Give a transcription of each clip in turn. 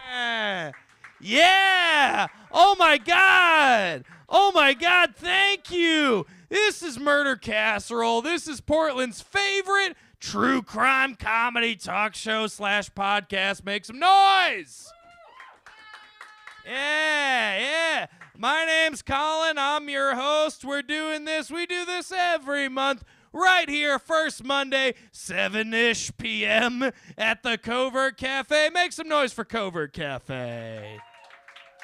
Yeah. Yeah. Oh, my God. Oh, my God. Thank you. This is Murder Casserole. This is Portland's favorite true crime comedy talk show / podcast. Make some noise. Yeah. My name's Colin. I'm your host. We're doing this. We do this every month right here, first Monday, 7-ish p.m. at the Covert Café. Make some noise for Covert Café.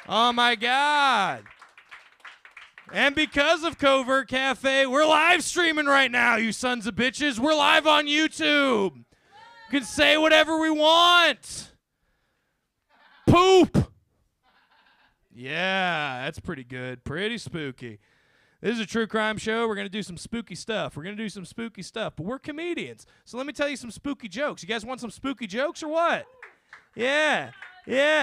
Oh, my God. And because of Covert Café, we're live streaming right now, you sons of bitches. We're live on YouTube. You can say whatever we want. Poop. Yeah, that's pretty good. Pretty spooky. This is a true crime show. We're going to do some spooky stuff. But we're comedians. So let me tell you some spooky jokes. You guys want some spooky jokes or what? Yeah. Hey,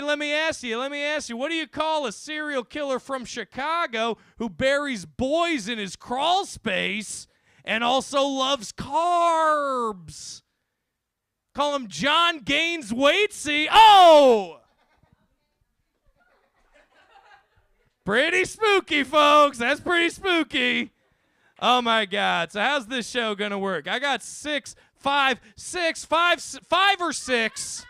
let me ask you, what do you call a serial killer from Chicago who buries boys in his crawl space and also loves carbs? Call him John Gaines Waitsy. Oh! Pretty spooky, folks. That's pretty spooky. Oh, my God. So how's this show going to work? I got five or six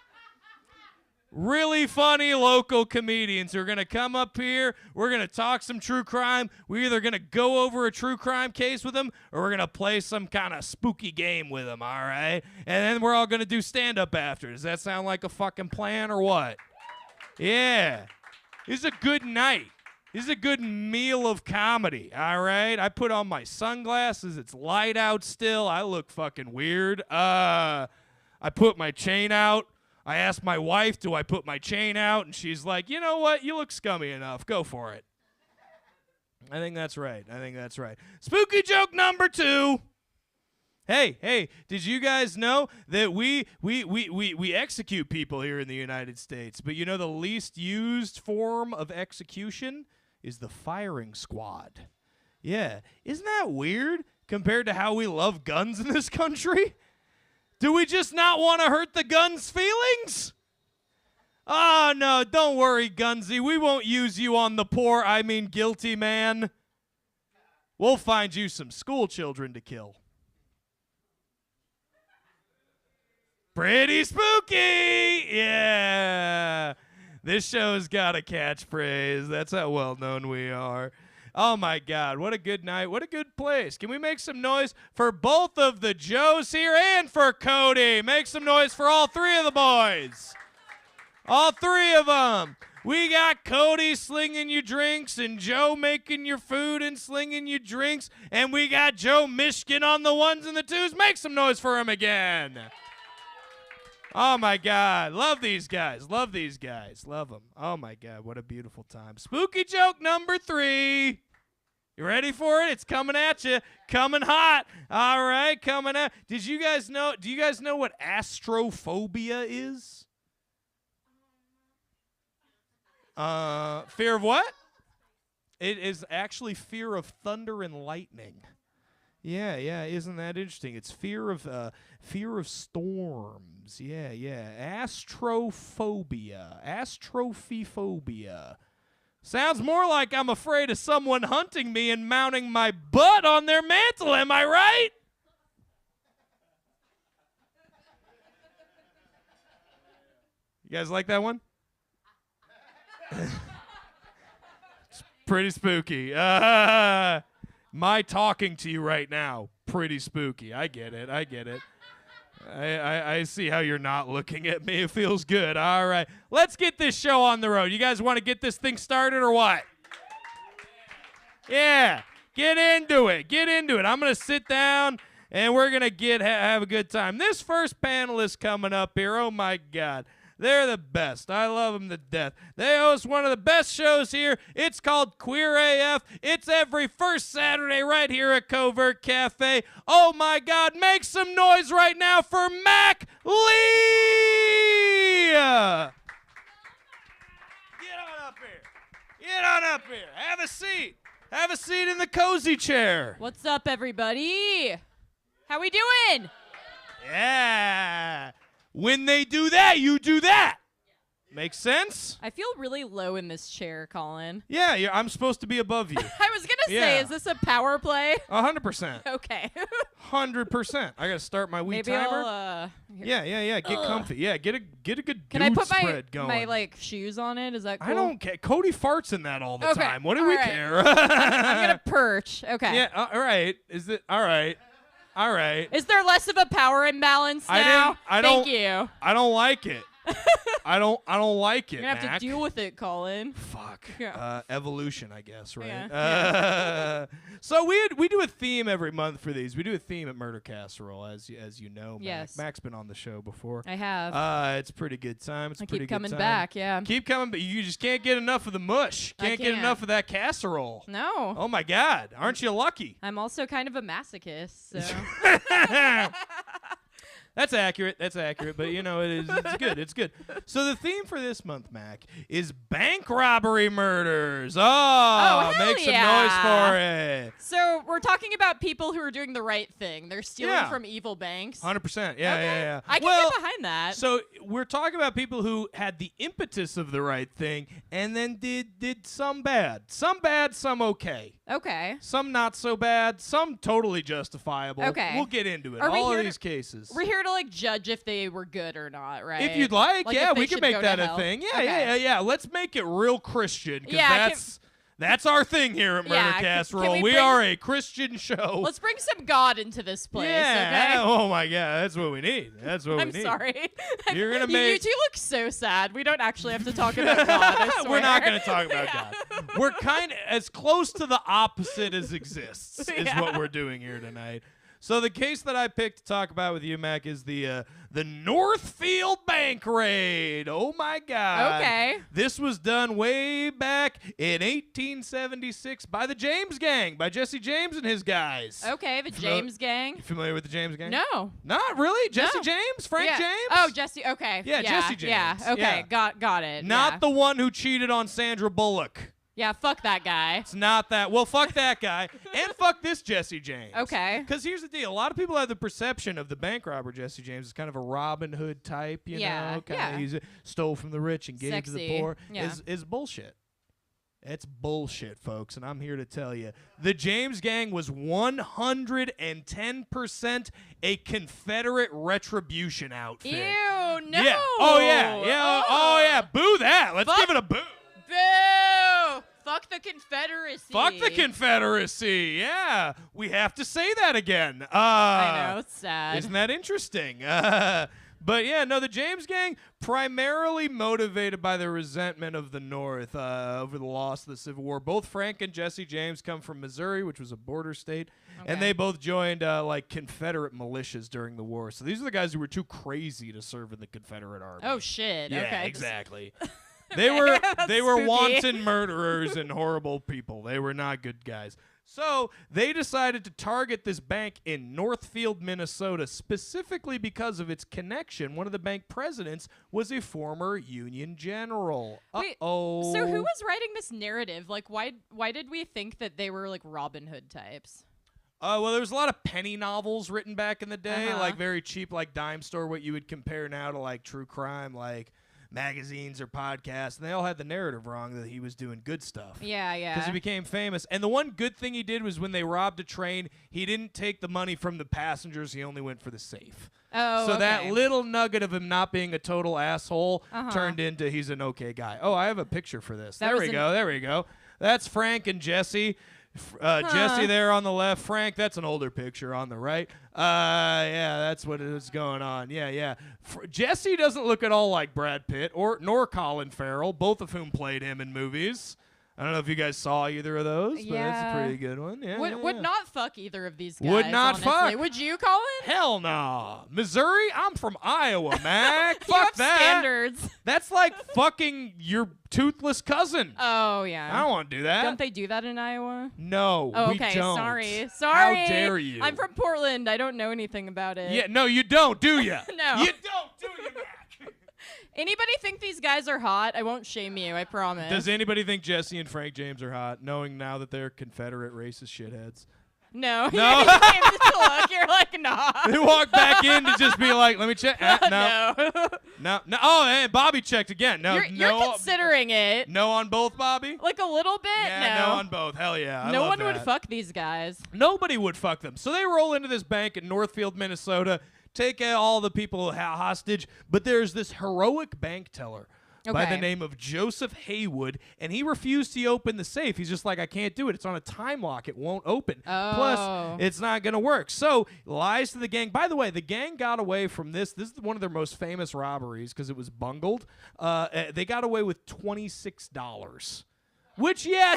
really funny local comedians who are going to come up here. We're going to talk some true crime. We're either going to go over a true crime case with them or we're going to play some kind of spooky game with them, all right? And then we're all going to do stand-up after. Does that sound like a fucking plan or what? Yeah. This is a good night. This is a good meal of comedy, all right? I put on my sunglasses. It's light out still. I look fucking weird. I put my chain out. I asked my wife, do I put my chain out? And she's like, you know what? You look scummy enough. Go for it. I think that's right. Spooky joke number 2. Hey, did you guys know that we execute people here in the United States? But you know the least used form of execution is the firing squad. Yeah. Isn't that weird compared to how we love guns in this country? Do we just not want to hurt the gun's feelings? Oh, no, don't worry, Gunsy. We won't use you on the poor, guilty man. We'll find you some school children to kill. Pretty spooky! Yeah. This show's got a catchphrase. That's how well known we are. Oh, my God. What a good night. What a good place. Can we make some noise for both of the Joes here and for Cody? Make some noise for all 3 of the boys. All 3 of them. We got Cody slinging you drinks and Joe making your food and slinging you drinks. And we got Joe Mishkin on the 1s and the 2s. Make some noise for him again. Oh, my God. Love these guys. Love them. Oh, my God. What a beautiful time. Spooky joke number 3. You ready for it? It's coming at you. Coming hot. All right, coming at. Do you guys know what astrophobia is? Fear of what? It is actually fear of thunder and lightning. Yeah, isn't that interesting? It's fear of storms. Yeah. Astrophophobia. Sounds more like I'm afraid of someone hunting me and mounting my butt on their mantle, am I right? You guys like that one? It's pretty spooky. My talking to you right now, pretty spooky. I get it. I see how you're not looking at me. It feels good. All right. Let's get this show on the road. You guys want to get this thing started or what? Yeah. Get into it. I'm going to sit down, and we're going to have a good time. This first panelist coming up here, oh, my God. They're the best. I love them to death. They host one of the best shows here. It's called Queer AF. It's every first Saturday right here at Covert Café. Oh, my God. Make some noise right now for Mac Lee. Get on up here. Have a seat. Have a seat in the cozy chair. What's up, everybody? How we doing? Yeah. When they do that, you do that. Makes sense? I feel really low in this chair, Colin. Yeah, I'm supposed to be above you. I was going to say, is this a power play? 100%. Okay. 100%. I got to start my Wii timer. I'll, Yeah. Get comfy. Yeah, get a good Can I put spread going. my like shoes on it? Is that cool? I don't care. Cody farts in that all the time. What do All we right. care? I'm going to perch. Okay. Yeah, all right. Is it all right? All right. Is there less of a power imbalance now? Thank you. I don't like it. I don't like it. You're going to have to deal with it, Colin. Fuck. Yeah. Evolution, I guess, right? Yeah. So we do a theme every month for these. We do a theme at Murder Casserole, as you know. Yes. Mac's been on the show before. I have. It's a pretty good time. I keep coming back, yeah. Keep coming, but you just can't get enough of the mush. Can't get enough of that casserole. No. Oh my God, aren't you lucky? I'm also kind of a masochist, so. That's accurate. But it's good. So the theme for this month, Mac, is bank robbery murders. Make some noise for it. So we're talking about people who are doing the right thing. They're stealing from evil banks. 100%. Yeah. I can get behind that. So we're talking about people who had the impetus of the right thing and then did some bad. Some bad, some okay. Okay. Some not so bad, some totally justifiable. Okay. We'll get into it. Are we All of here these cases. We're here to like judge if they were good or not, right? If you'd like, if yeah, they we can should make go that to a hell. thing. Okay. Yeah. Let's make it real Christian, because Yeah, that's our thing here at Murder can Casserole. we We are a Christian show. Let's bring some God into this place, yeah. okay? Oh my God, that's what we need. I'm sorry. You're gonna you make. two look so sad. We don't actually have to talk about God. I swear. We're not going to talk about God. We're kind of as close to the opposite as exists is what we're doing here tonight. So the case that I picked to talk about with you, Mac, is the Northfield Bank Raid. Oh my God! Okay. This was done way back in 1876 by the James Gang, by Jesse James and his guys. Okay, the James Gang. You familiar with the James Gang? No. Not really. Jesse No. James, Frank James. Oh, Jesse. Okay. Yeah, Jesse James. Yeah. Okay. Yeah. Got it. Not the one who cheated on Sandra Bullock. Yeah. Fuck that guy. It's not that. Well, fuck that guy. And fuck this Jesse James. Okay. Because here's the deal. A lot of people have the perception of the bank robber Jesse James as kind of a Robin Hood type, you know? He's stole from the rich and gave to the poor. Yeah. Is bullshit. It's bullshit, folks. And I'm here to tell you. The James Gang was 110% a Confederate retribution outfit. Ew, no. Yeah. Oh, yeah. Oh, yeah. Boo that. Let's give it a boo. Boo! Fuck the Confederacy. Fuck the Confederacy. Yeah. We have to say that again. I know. It's sad. Isn't that interesting? But yeah, no, the James Gang primarily motivated by the resentment of the North over the loss of the Civil War. Both Frank and Jesse James come from Missouri, which was a border state, and they both joined like Confederate militias during the war. So these are the guys who were too crazy to serve in the Confederate Army. Oh shit. Yeah, okay. exactly. They were Spooky. wanton murderers and horrible people. They were not good guys. So they decided to target this bank in Northfield, Minnesota, specifically because of its connection. One of the bank presidents was a former Union general. Wait, Uh-oh. so who was writing this narrative? Like, why did we think that they were like Robin Hood types? Well, there was a lot of penny novels written back in the day, Uh-huh. like very cheap, like dime store, what you would compare now to like true crime, like magazines or podcasts, and they all had the narrative wrong that he was doing good stuff. Yeah. Because he became famous. And the one good thing he did was when they robbed a train, he didn't take the money from the passengers. He only went for the safe. Oh, so okay. that little nugget of him not being a total asshole turned into he's an okay guy. Oh, I have a picture for this. There we go. That's Frank and Jesse. Jesse there on the left. Frank, that's an older picture on the right. Yeah, that's what is going on. Yeah. Jesse doesn't look at all like Brad Pitt nor Colin Farrell, both of whom played him in movies. I don't know if you guys saw either of those, but that's a pretty good one. Yeah, would not fuck either of these guys. Would not honestly. fuck. Would you, Colin? Hell no. Missouri? I'm from Iowa, Mac. You Fuck have that. standards. That's like fucking your toothless cousin. Oh, yeah. I don't want to do that. Don't they do that in Iowa? No, Oh, we okay. don't. Sorry. How dare you? I'm from Portland. I don't know anything about it. Yeah, no, you don't, do you? No. You don't, do you, Mac? Anybody think these guys are hot? I won't shame you. I promise. Does anybody think Jesse and Frank James are hot, knowing now that they're Confederate racist shitheads? No. No. You came just to look. You're like, nah. They walked back in to just be like, let me check. No. No. No. Oh, and Bobby checked again. No. You're considering it. No on both, Bobby? Like a little bit? Yeah, no on both. Hell yeah. No I love one would that. fuck these guys. Nobody would fuck them. So they roll into this bank in Northfield, Minnesota, take all the people hostage, but there's this heroic bank teller by the name of Joseph Haywood, and he refused to open the safe. He's just like, I can't do it. It's on a time lock. It won't open. Oh. Plus, it's not going to work. So lies to the gang. By the way, the gang got away from this. This is one of their most famous robberies because it was bungled. They got away with $26, which, yeah,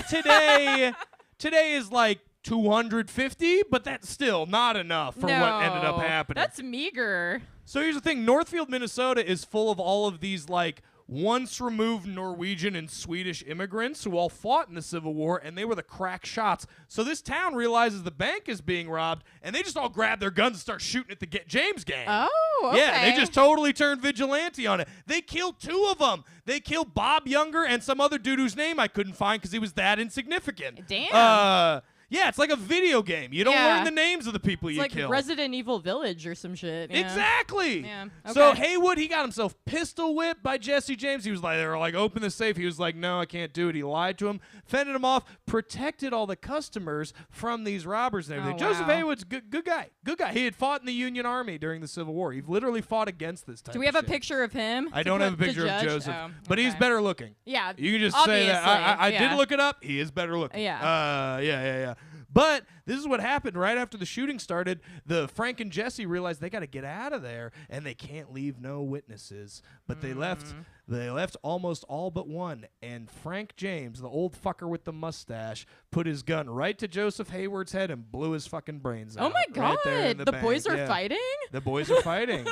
today is like $250, but that's still not enough for what ended up happening. That's meager. So here's the thing. Northfield, Minnesota is full of all of these, like, once removed Norwegian and Swedish immigrants who all fought in the Civil War, and they were the crack shots. So this town realizes the bank is being robbed, and they just all grab their guns and start shooting at the James gang. Oh, okay. Yeah, they just totally turned vigilante on it. They killed 2 of them. They killed Bob Younger and some other dude whose name I couldn't find because he was that insignificant. Damn. Yeah, it's like a video game. You don't learn the names of the people you like kill. Resident Evil Village or some shit. Yeah. Exactly. Yeah. So Okay. Haywood, he got himself pistol whipped by Jesse James. He was like, they were like, open the safe. He was like, no, I can't do it. He lied to him, fended him off, protected all the customers from these robbers and everything. Oh, Joseph wow. Haywood's good guy. Good guy. He had fought in the Union Army during the Civil War. He literally fought against this type Do we have of a shit. picture of him? I to don't have a put to picture of judge? Joseph, Oh, but he's okay. better looking. Yeah. You can just say that. I Obviously, did look it up. He is better looking. Yeah. Yeah. But this is what happened right after the shooting started. The Frank and Jesse realized they got to get out of there, and they can't leave no witnesses. But they left. They left almost all but one. And Frank James, the old fucker with the mustache, put his gun right to Joseph Hayward's head and blew his fucking brains out. Oh my right there in God. the The boys bank. are Yeah. fighting? The boys are fighting.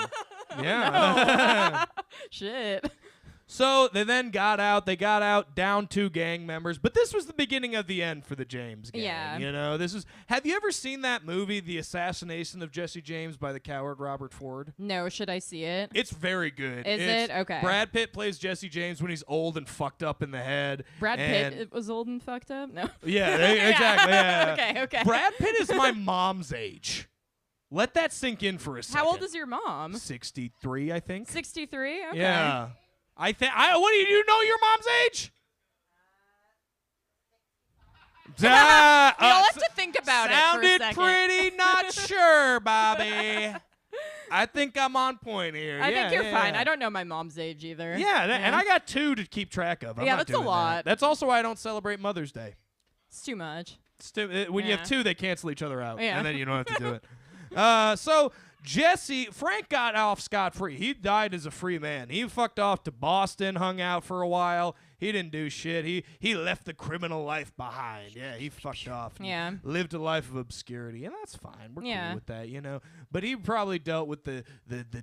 Yeah. Shit. So they then got out. They got out, down 2 gang members. But this was the beginning of the end for the James gang. Yeah. You know, this is. Have you ever seen that movie, The Assassination of Jesse James by the coward Robert Ford? No, should I see it? It's very good. Is it? Okay. Brad Pitt plays Jesse James when he's old and fucked up in the head. Brad and Pitt was old and fucked up? No. Yeah, exactly. Yeah. Okay. Brad Pitt is my mom's age. Let that sink in for a second. How old is your mom? 63, I think. 63? Okay. Yeah. What do you know your mom's age? You'll have to think about it for a Sounded second. pretty not sure, Bobby. I think I'm on point here. I think you're fine. Yeah. I don't know my mom's age either. Yeah, and I got 2 to keep track of. I'm Yeah, not that's a doing lot. That. That's also why I don't celebrate Mother's Day. It's too much. When you have 2, they cancel each other out, Yeah. and then you don't have to do it. So Frank got off scot-free. He died as a free man. He fucked off to Boston, hung out for a while. He didn't do shit. He left the criminal life behind. Yeah, he fucked off. and Yeah. lived a life of obscurity, and that's fine. We're Yeah. cool with that, you know. But he probably dealt with the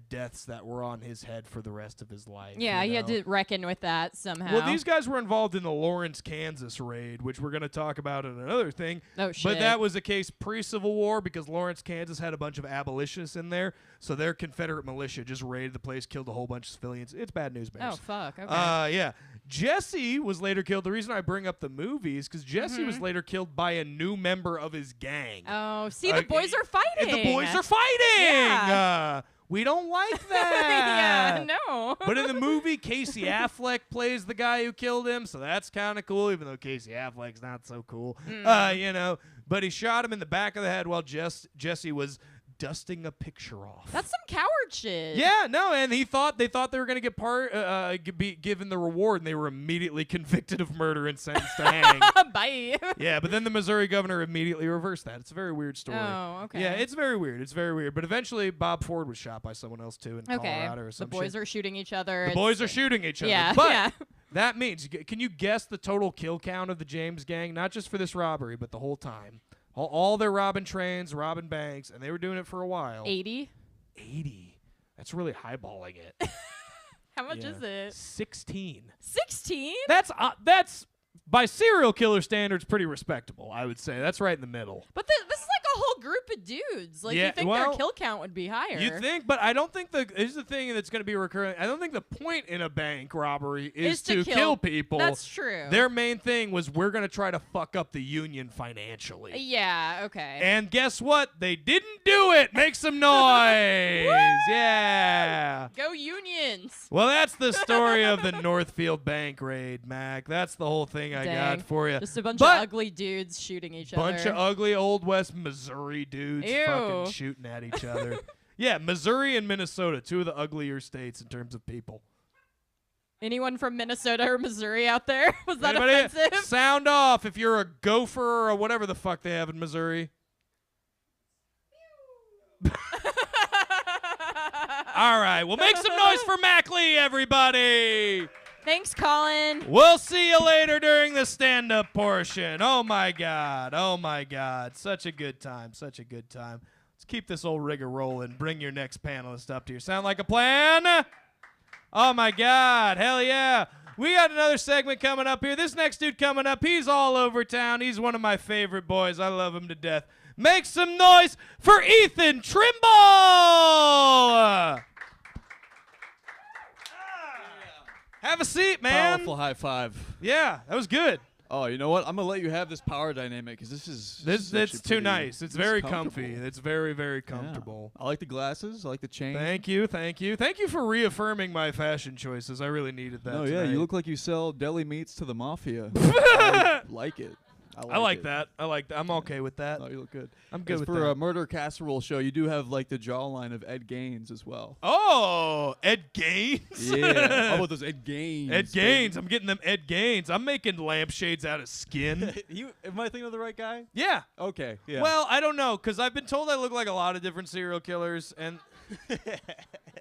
deaths that were on his head for the rest of his life. Yeah, you he had know? to reckon with that somehow. Well, these guys were involved in the Lawrence, Kansas raid, which we're going to talk about in another thing. Oh, shit. But that was a case pre-Civil War because Lawrence, Kansas had a bunch of abolitionists in there, so their Confederate militia just raided the place, killed a whole bunch of civilians. It's bad news bears. Oh, fuck. Okay. Yeah. Jesse was later killed. The reason I bring up the movie is because Jesse was later killed by a new member of his gang. Oh, see, the boys are fighting. The boys are fighting! Yeah. We don't like that. Yeah, no. But in the movie, Casey Affleck plays the guy who killed him, so that's kind of cool, even though Casey Affleck's not so cool. You know, but he shot him in the back of the head while Jesse was dusting a picture off. That's some coward shit. Yeah, no, and they thought they were going to be given the reward, and they were immediately convicted of murder and sentenced to hang. Bye. Yeah, but then the Missouri governor immediately reversed that. It's a very weird story. Oh, okay. Yeah, it's very weird. It's very weird. But eventually, Bob Ford was shot by someone else too in Colorado or The some boys shit. are shooting each other. The boys are shooting each other. Yeah, But yeah. that means, can you guess the total kill count of the James gang? Not just for this robbery, but the whole time. All their robbing trains, robbing banks, and they were doing it for a while. 80? 80. That's really highballing it. How much is it? 16. 16? That's by serial killer standards pretty respectable, I would say. That's right in the middle. But this is like a whole group of dudes. Like, Yeah, you think well, their kill count would be higher. You think, but I don't think this is the thing that's going to be recurring. I don't think the point in a bank robbery is to kill people. That's true. Their main thing was we're going to try to fuck up the union financially. Yeah, okay. And guess what? They didn't do it. Make some noise. Yeah. Go unions. Well, that's the story of the Northfield Bank raid, Mac. That's the whole thing I got for you. Just a bunch of ugly dudes shooting each other. Bunch of ugly old West Missouri dudes Ew. fucking shooting at each other. Yeah, Missouri and Minnesota, two of the uglier states in terms of people. Anyone from Minnesota or Missouri out there? Was that Anybody? offensive? Sound off if you're a gopher or whatever the fuck they have in Missouri. All right, well, make some noise for Mac Lee, everybody. Thanks, Colin. We'll see you later during the stand-up portion. Oh, my God. Oh, my God. Such a good time. Such a good time. Let's keep this old rigger rolling. Bring your next panelist up here. Sound like a plan? Oh, my God. Hell yeah. We got another segment coming up here. This next dude coming up, he's all over town. He's one of my favorite boys. I love him to death. Make some noise for Ethan Trimble! Have a seat, man. Powerful high five. Yeah, that was good. Oh, you know what? I'm gonna let you have this power dynamic because this is It's too pretty- nice. It's this is very comfortable. comfy. It's very, very Yeah. comfortable. I like the glasses. I like the chain. Thank you, thank you. Thank you for reaffirming my fashion choices. I really needed that. No, yeah, tonight. you look like you sell deli meats to the mafia. I like it. I like it. that. I like that. I'm okay with that. No, you look good. I'm good As with for that. a murder casserole show, you do have like the jawline of Ed Gaines as well. Oh, Ed Gaines? Yeah. How about those Ed Gaines? Ed Gaines. I'm getting them Ed Gaines. I'm making lampshades out of skin. Am I thinking of the right guy? Yeah. Okay. Yeah. Well, I don't know, because I've been told I look like a lot of different serial killers, and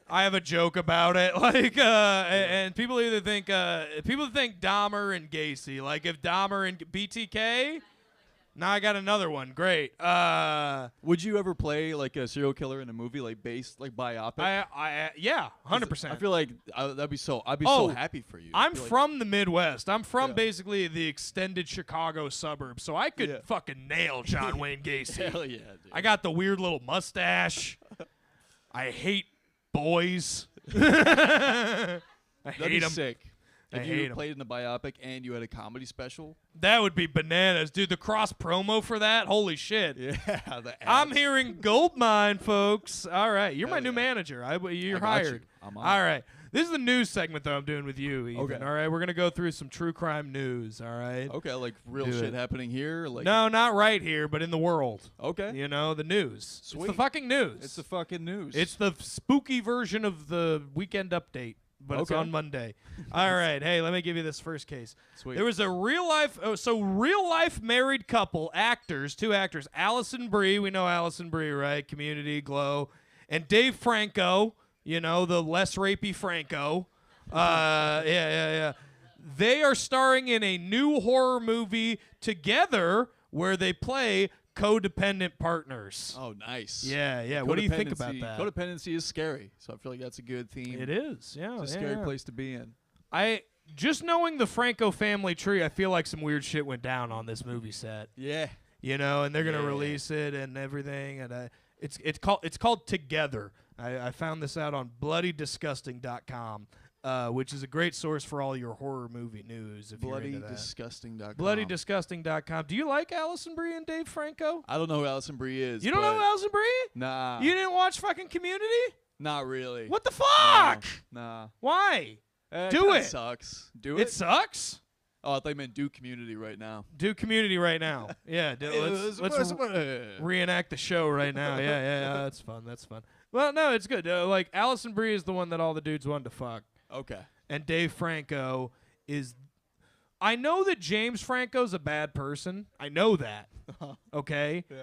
I have a joke about it. Like, and people either think Dahmer and Gacy. Like, if Dahmer and BTK, now I got another one. Great. would you ever play like a serial killer in a movie, like based, like biopic? Yeah, 100%. I feel like I'd be so Oh, happy for you. I'm I feel like- from the Midwest. I'm from Yeah. basically the extended Chicago suburbs, so I could Yeah. fucking nail John Wayne Gacy. Hell yeah, dude. I got the weird little mustache. I hate boys. I That'd hate be them. sick. I If hate you 'em. played in the biopic and you had a comedy special. That would be bananas, dude. The cross promo for that, holy shit. Yeah, the I'm ads. hearing goldmine, folks. All right, you're my Hell new yeah. manager. You're I got hired. you. I'm on. All right, this is the news segment that I'm doing with you, Ethan. Okay. All right, we're gonna go through some true crime news. All right. Okay, like real Do shit it. happening here. Like No, not right here, but in the world. Okay. You know, the news. It's the Sweet. fucking news. It's the fucking news. It's the spooky version of the Weekend Update, but it's Okay. on Monday. All right, hey, let me give you this first case. Sweet. There was a real life married couple, two actors, Allison Brie, we know Allison Brie, right? Community, Glow, and Dave Franco, you know, the less rapey Franco. Yeah. They are starring in a new horror movie together where they play codependent partners. Oh, nice. Yeah. What do you think about that? Codependency is scary, so I feel like that's a good theme. It is, yeah. It's a scary place to be in. Just knowing the Franco family tree, I feel like some weird shit went down on this movie set. Yeah. You know, and they're gonna Yeah. release it and everything, and it's called Together. I found this out on bloodydisgusting.com, which is a great source for all your horror movie news. If you're into that. Bloodydisgusting.com. Bloodydisgusting.com. Do you like Allison Brie and Dave Franco? I don't know who Allison Brie is. You don't know but- who Allison Brie? Nah. You didn't watch fucking Community? Not really. What the fuck? Nah. Why? Eh, Do kinda it. Sucks. Do It it. sucks. Oh, I thought you meant do Community right now. Do Community right now. Yeah, let's reenact the show right now. Yeah. That's fun. Well, no, it's good. Like, Allison Brie is the one that all the dudes wanted to fuck. Okay. And Dave Franco is... I know that James Franco's a bad person. I know that. Okay? Yeah.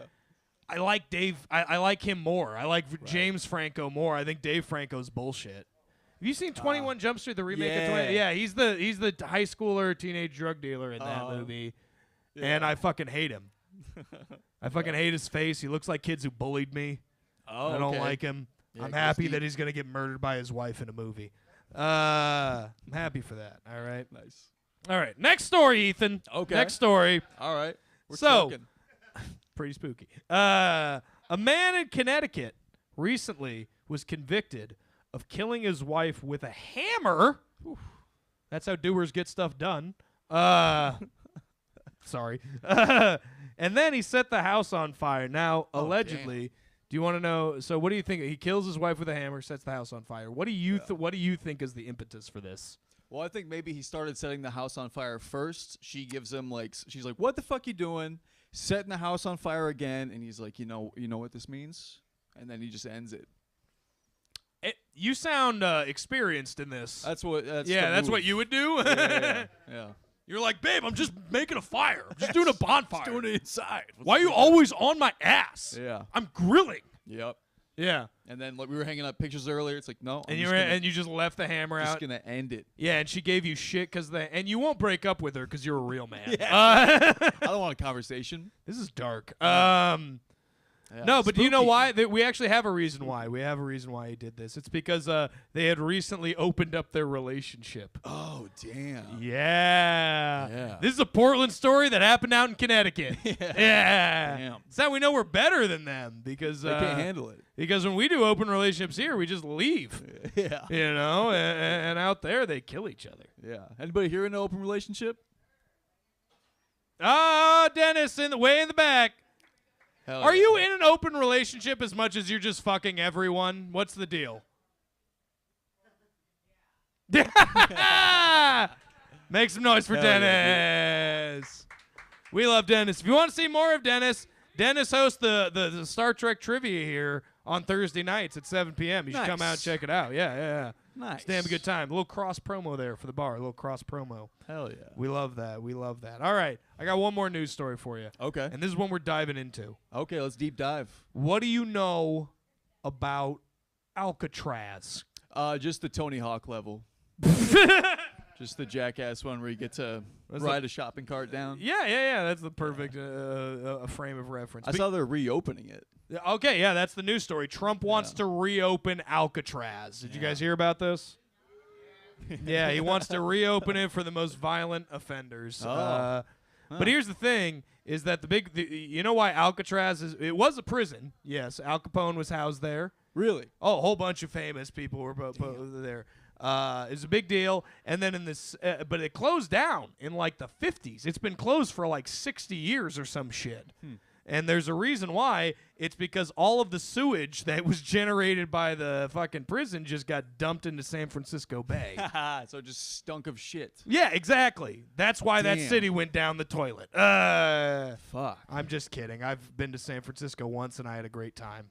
I like Dave... I like him more. I like James Franco more. I think Dave Franco's bullshit. Have you seen 21 Jump Street, the remake of 20? Yeah. Yeah, he's the high schooler, teenage drug dealer in that movie. And I fucking hate him. I fucking hate his face. He looks like kids who bullied me. Oh, I don't okay. like him. Yeah, I'm goes happy deep. that he's going to get murdered by his wife in a movie. I'm happy for that. All right. Nice. All right. Next story, Ethan. Okay. Next story. All right. We're So- talking. pretty spooky. A man in Connecticut recently was convicted of killing his wife with a hammer. Oof. That's how doers get stuff done. Sorry. And then he set the house on fire. Now, allegedly, do you want to know? So, what do you think? He kills his wife with a hammer, sets the house on fire. What do you what do you think is the impetus for this? Well, I think maybe he started setting the house on fire first. She gives him she's like, "What the fuck you doing? Setting the house on fire again?" And he's like, "You know what this means?" And then he just ends it. You sound experienced in this. That's what you would do. Yeah. You're like, babe, I'm just making a fire. I'm just doing a bonfire. Just doing it inside. Why are you always on my ass? Yeah. I'm grilling. Yep. Yeah. And then we were hanging up pictures earlier. It's like, no. And you just left the hammer out. Just gonna end it. Yeah, and she gave you shit and you won't break up with her because you're a real man. Yeah. I don't want a conversation. This is dark. Yeah. No, but do you know Spooky. why? We actually have a reason why. We have a reason why he did this. It's because they had recently opened up their relationship. Oh, damn. Yeah. This is a Portland story that happened out in Connecticut. Yeah. Damn. That's how we know we're better than them because They can't handle it. Because when we do open relationships here, we just leave. Yeah. You know, and out there they kill each other. Yeah. Anybody here in an open relationship? Oh, Dennis way in the back. Hell Are yeah. you in an open relationship as much as you're just fucking everyone? What's the deal? Make some noise for Hell Dennis. We love Dennis. If you want to see more of Dennis hosts the Star Trek trivia here on Thursday nights at 7 p.m. You should come out and check it out. Yeah. Nice. It's a damn good time. A little cross promo there for the bar. A little cross promo. Hell yeah. We love that. All right. I got one more news story for you. Okay. And this is one we're diving into. Okay, let's deep dive. What do you know about Alcatraz? Just the Tony Hawk level. Just the jackass one where you get to ride a shopping cart down. Yeah. That's the perfect frame of reference. I saw they're reopening it. Okay, yeah, that's the news story. Trump wants to reopen Alcatraz. Did you guys hear about this? Yeah, he wants to reopen it for the most violent offenders. But here's the thing, is that you know why Alcatraz it was a prison. Yes, Al Capone was housed there. Really? Oh, a whole bunch of famous people were there. It's a big deal. And then but it closed down in like the 50s. It's been closed for like 60 years or some shit. And there's a reason why. It's because all of the sewage that was generated by the fucking prison just got dumped into San Francisco Bay. So it just stunk of shit. Yeah, exactly. That's why that Damn. city went down the toilet. Fuck. I'm just kidding. I've been to San Francisco once, and I had a great time.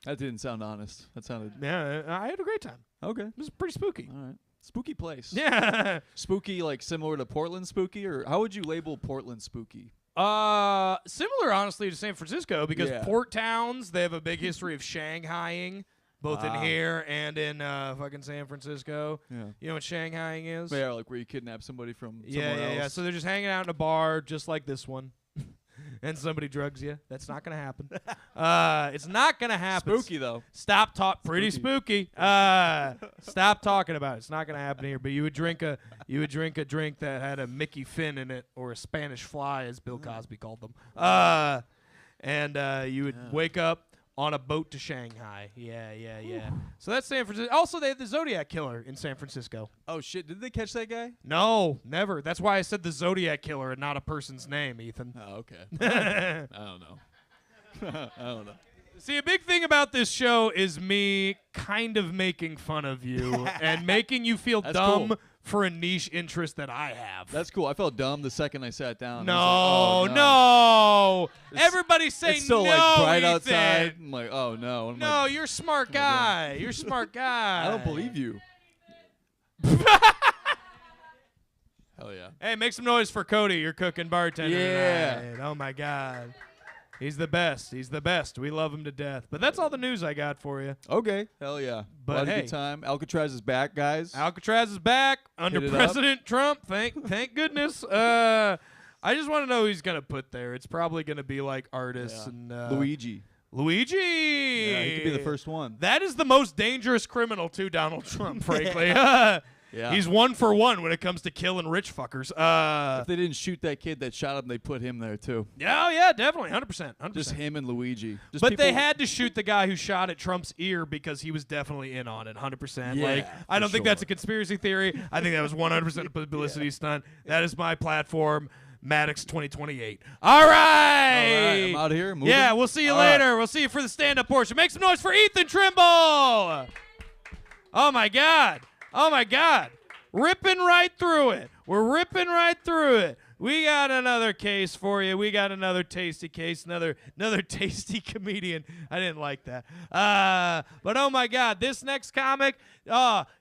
That didn't sound honest. That sounded... Yeah, I had a great time. Okay. It was pretty spooky. All right. Spooky place. Yeah. Spooky, like similar to Portland spooky? Or how would you label Portland spooky? Similar, honestly, to San Francisco because port towns, they have a big history of Shanghaiing, both in here and in fucking San Francisco. Yeah. You know what Shanghaiing is? Yeah, like where you kidnap somebody from somewhere else. Yeah. So they're just hanging out in a bar just like this one. And somebody drugs you. That's not going to happen. It's not going to happen. Spooky, though. Stop talking. Pretty spooky. Stop talking about it. It's not going to happen here. But you would drink a drink that had a Mickey Fin in it, or a Spanish fly, as Bill Cosby called them. And you would wake up on a boat to Shanghai. Yeah. So that's San Francisco. Also, they have the Zodiac Killer in San Francisco. Oh, shit. Did they catch that guy? No, never. That's why I said the Zodiac Killer and not a person's name, Ethan. Oh, okay. I don't know. I don't know. See, a big thing about this show is me kind of making fun of you and making you feel dumb cool. for a niche interest that I have. That's cool. I felt dumb the second I sat down. No, I was like, no. It's- Everybody say It's still no, like bright Ethan. outside. I'm like, oh no. I'm No, like, you're a smart guy. You're a smart guy. I don't believe you. Hell yeah. Hey, make some noise for Cody, your cooking bartender. Yeah. tonight. Oh my God. He's the best. He's the best. We love him to death. But that's all the news I got for you. Okay. Hell yeah. But Had a hey. good time. Alcatraz is back, guys. Alcatraz is back under Hit it up. President Trump. Thank goodness. I just want to know who he's gonna put there. It's probably gonna be like artists and Luigi. Luigi. Yeah, he could be the first one. That is the most dangerous criminal to Donald Trump, frankly. Yeah. He's 1 for 1 when it comes to killing rich fuckers. If they didn't shoot that kid that shot him, they put him there too. Oh yeah, definitely, 100%. Just him and Luigi. Just But people- they had to shoot the guy who shot at Trump's ear because he was definitely in on it, 100%. Yeah, Like, I don't for think that's a sure. conspiracy theory. I think that was 100% a publicity stunt. That is my platform, Maddox 2028. All right. All right, I'm out of here. Moving. Yeah, we'll see you All right. later. We'll see you for the stand-up portion. Make some noise for Ethan Trimble. Oh, my God. Oh, my God. Ripping right through it. We're ripping right through it. We got another case for you. We got another tasty case, another tasty comedian. I didn't like that. But oh my God, this next comic,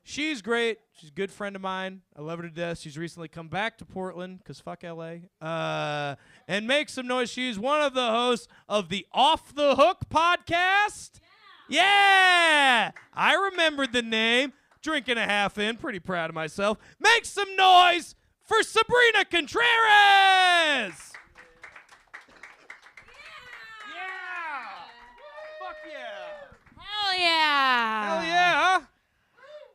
she's great. She's a good friend of mine. I love her to death. She's recently come back to Portland because fuck LA. And make some noise. She's one of the hosts of the Off the Hook podcast. Yeah, I remembered the name. Drinking a half in, pretty proud of myself. Make some noise for Sabrina Contreras! Yeah! Fuck yeah! Hell yeah! Hell yeah!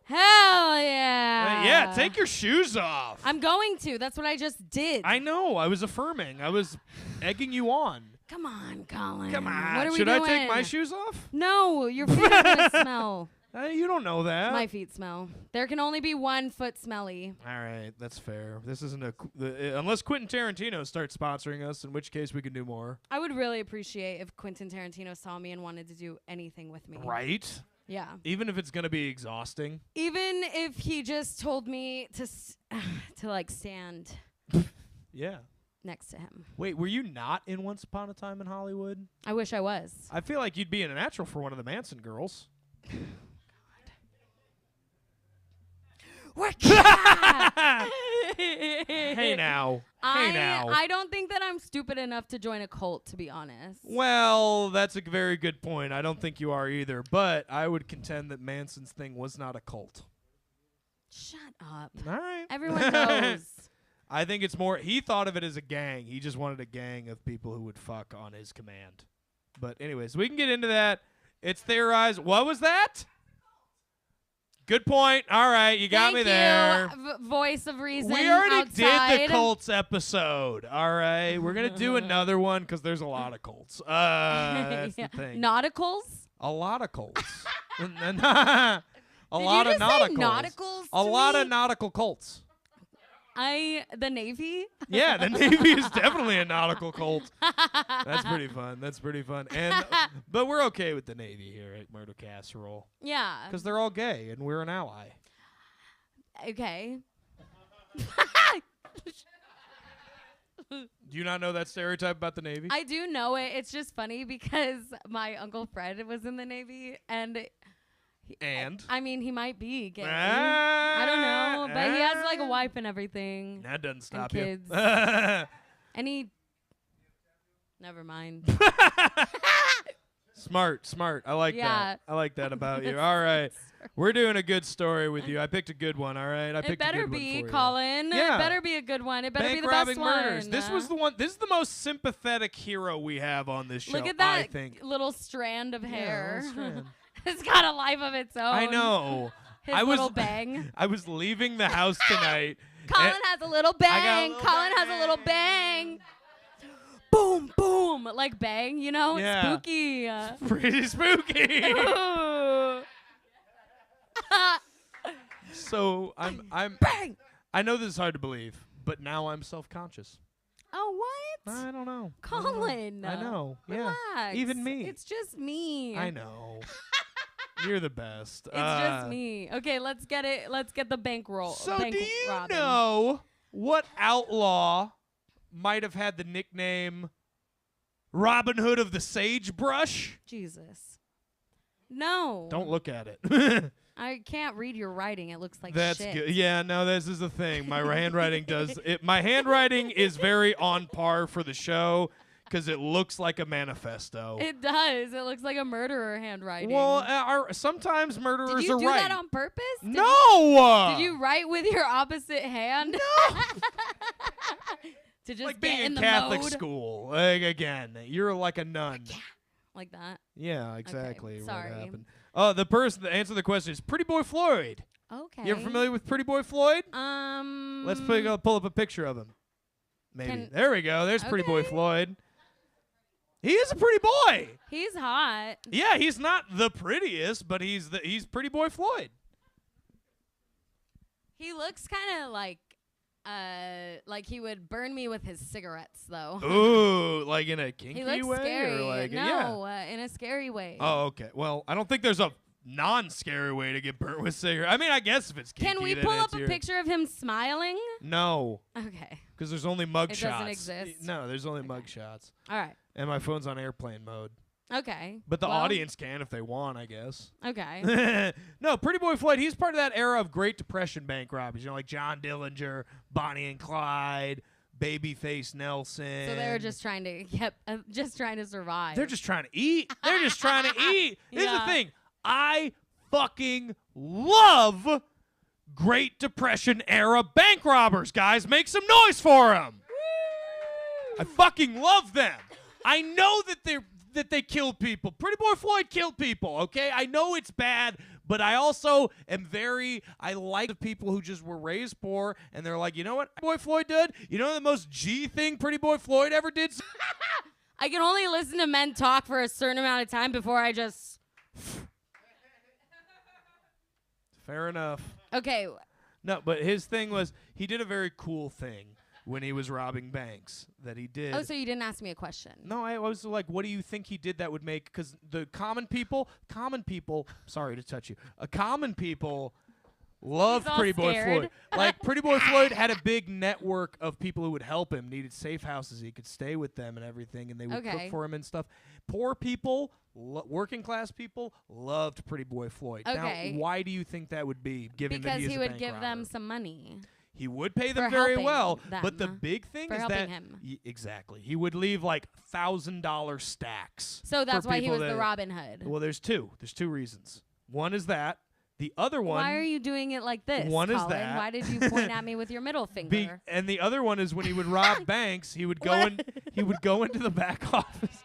Hell yeah! Yeah, take your shoes off. I'm going to. That's what I just did. I know. I was affirming. I was egging you on. Come on, Colin. Come on. What are we Should doing? I take my shoes off? No, your feet are gonna smell. You don't know that. My feet smell. There can only be one foot smelly. All right, that's fair. This isn't unless Quentin Tarantino starts sponsoring us, in which case we can do more. I would really appreciate if Quentin Tarantino saw me and wanted to do anything with me. Right? Yeah. Even if it's gonna be exhausting. Even if he just told me to to like stand Yeah. next to him. Wait, were you not in Once Upon a Time in Hollywood? I wish I was. I feel like you'd be a natural for one of the Manson girls. We're Hey now. Hey now. I don't think that I'm stupid enough to join a cult, to be honest. Well, that's a very good point. I don't think you are either, but I would contend that Manson's thing was not a cult. Shut up. All right. Everyone knows. I think it's more, he thought of it as a gang. He just wanted a gang of people who would fuck on his command. But anyways, we can get into that. It's theorized. What was that? Good point. All right, you got Thank me there. Voice of reason. We already outside. did the cults episode. All right, we're gonna do another one because there's a lot of cults. That's the thing. Nauticals? A lot of cults. a Did lot you of just say nauticals. nauticals A to lot me? of nautical cults. The Navy? Yeah, the Navy is definitely a nautical cult. That's pretty fun. That's pretty fun. And but we're okay with the Navy here at Murder Casserole Yeah. because they're all gay and we're an ally. Okay. Do you not know that stereotype about the Navy? I do know it. It's just funny because my Uncle Fred was in the Navy and I mean, he might be gay. I don't know, but he has like a wife and everything. That doesn't stop kids. you. And he never mind. Smart. I like that. I like that about you. All right. We're doing a good story with you. I picked a good one, all right? It better be, Colin. Yeah. It better be a good one. It better Bank be the robbing best murders. one. This was the one. This is the most sympathetic hero we have on this show. Look at that I think. little strand of hair. Yeah, strand. It's got a life of its own. I know. His I little was bang. I was leaving the house tonight. Colin and- has a little got a bang. little Colin has a little bang. Boom, boom, like bang. You know, Yeah. spooky. Pretty spooky. Ooh. So I'm Bang. I know this is hard to believe, but now I'm self-conscious. Oh, what? I don't know. Colin. I know. Yeah. Relax. Even me. It's just me. I know. You're the best. It's just me. Okay, let's get it. Let's get the bankroll. So bank do you robbing. know what outlaw might have had the nickname Robin Hood of the Sagebrush? Jesus. No. Don't look at it. I can't read your writing. It looks like That's shit. good. Yeah, no, this is the thing. My handwriting does it. My handwriting is very on par for the show because it looks like a manifesto. It does. It looks like a murderer handwriting. Well, sometimes murderers did you are do right. that on purpose? No. Did you write with your opposite hand? No. To just Like get being in in the Catholic mode? school. Like, again, you're like a nun. Like that. Yeah, exactly. sorry. What happened? Oh, the person that answered the question is Pretty Boy Floyd. Okay. You ever familiar with Pretty Boy Floyd? Let's pull up a picture of him. Maybe. There we go. There's Pretty Boy Floyd. He is a pretty boy. He's hot. Yeah, he's not the prettiest, but he's Pretty Boy Floyd. He looks kind of like he would burn me with his cigarettes, though. Ooh, like in a kinky he looks way? scary. Or like No, in a scary way. Oh, okay. Well, I don't think there's a non-scary way to get burnt with cigarettes. I mean, I guess if it's kinky, Can we then pull up it's a your- picture of him smiling? No, Okay. because there's only mug It shots. doesn't exist? No, there's only mug shots. All right. And my phone's on airplane mode. Okay. But the Well, audience can if they want, I guess. Okay. No, Pretty Boy Floyd, he's part of that era of Great Depression bank robberies. You know, like John Dillinger, Bonnie and Clyde, Babyface Nelson. So they were just trying to just trying to survive. They're just trying to eat. They're just trying to eat. Here's the Yeah. thing. I fucking love Great Depression era bank robbers, guys. Make some noise for them. I fucking love them. I know that they killed people. Pretty Boy Floyd killed people, okay? I know it's bad, but I also I like the people who just were raised poor, and they're like, you know what Boy Floyd did? You know the most G thing Pretty Boy Floyd ever did? I can only listen to men talk for a certain amount of time before I just... Fair enough. Okay. No, but his thing was he did a very cool thing when he was robbing banks that he did. Oh, so you didn't ask me a question. No, I was like, what do you think he did that would make? Because the common people, sorry to touch you, common people loved He's all Pretty Boy scared. Floyd. Like, Pretty Boy Floyd had a big network of people who would help him, needed safe houses. He could stay with them and everything, and they would cook for him and stuff. Poor people, working class people, loved Pretty Boy Floyd. Okay. Now, why do you think that would be, given that Because he is he a would bank give them robber? some money. He would pay them For very helping well, them, but the big thing for is helping that him. Exactly, he would leave like $1,000 stacks. So that's for why he people was the that- Robin Hood. Well, there's two reasons. One is that. The other one. Why are you doing it like this, One is Colin? that. Why did you point at me with your middle finger? And the other one is when he would rob banks, he would go in. He would go into the back office.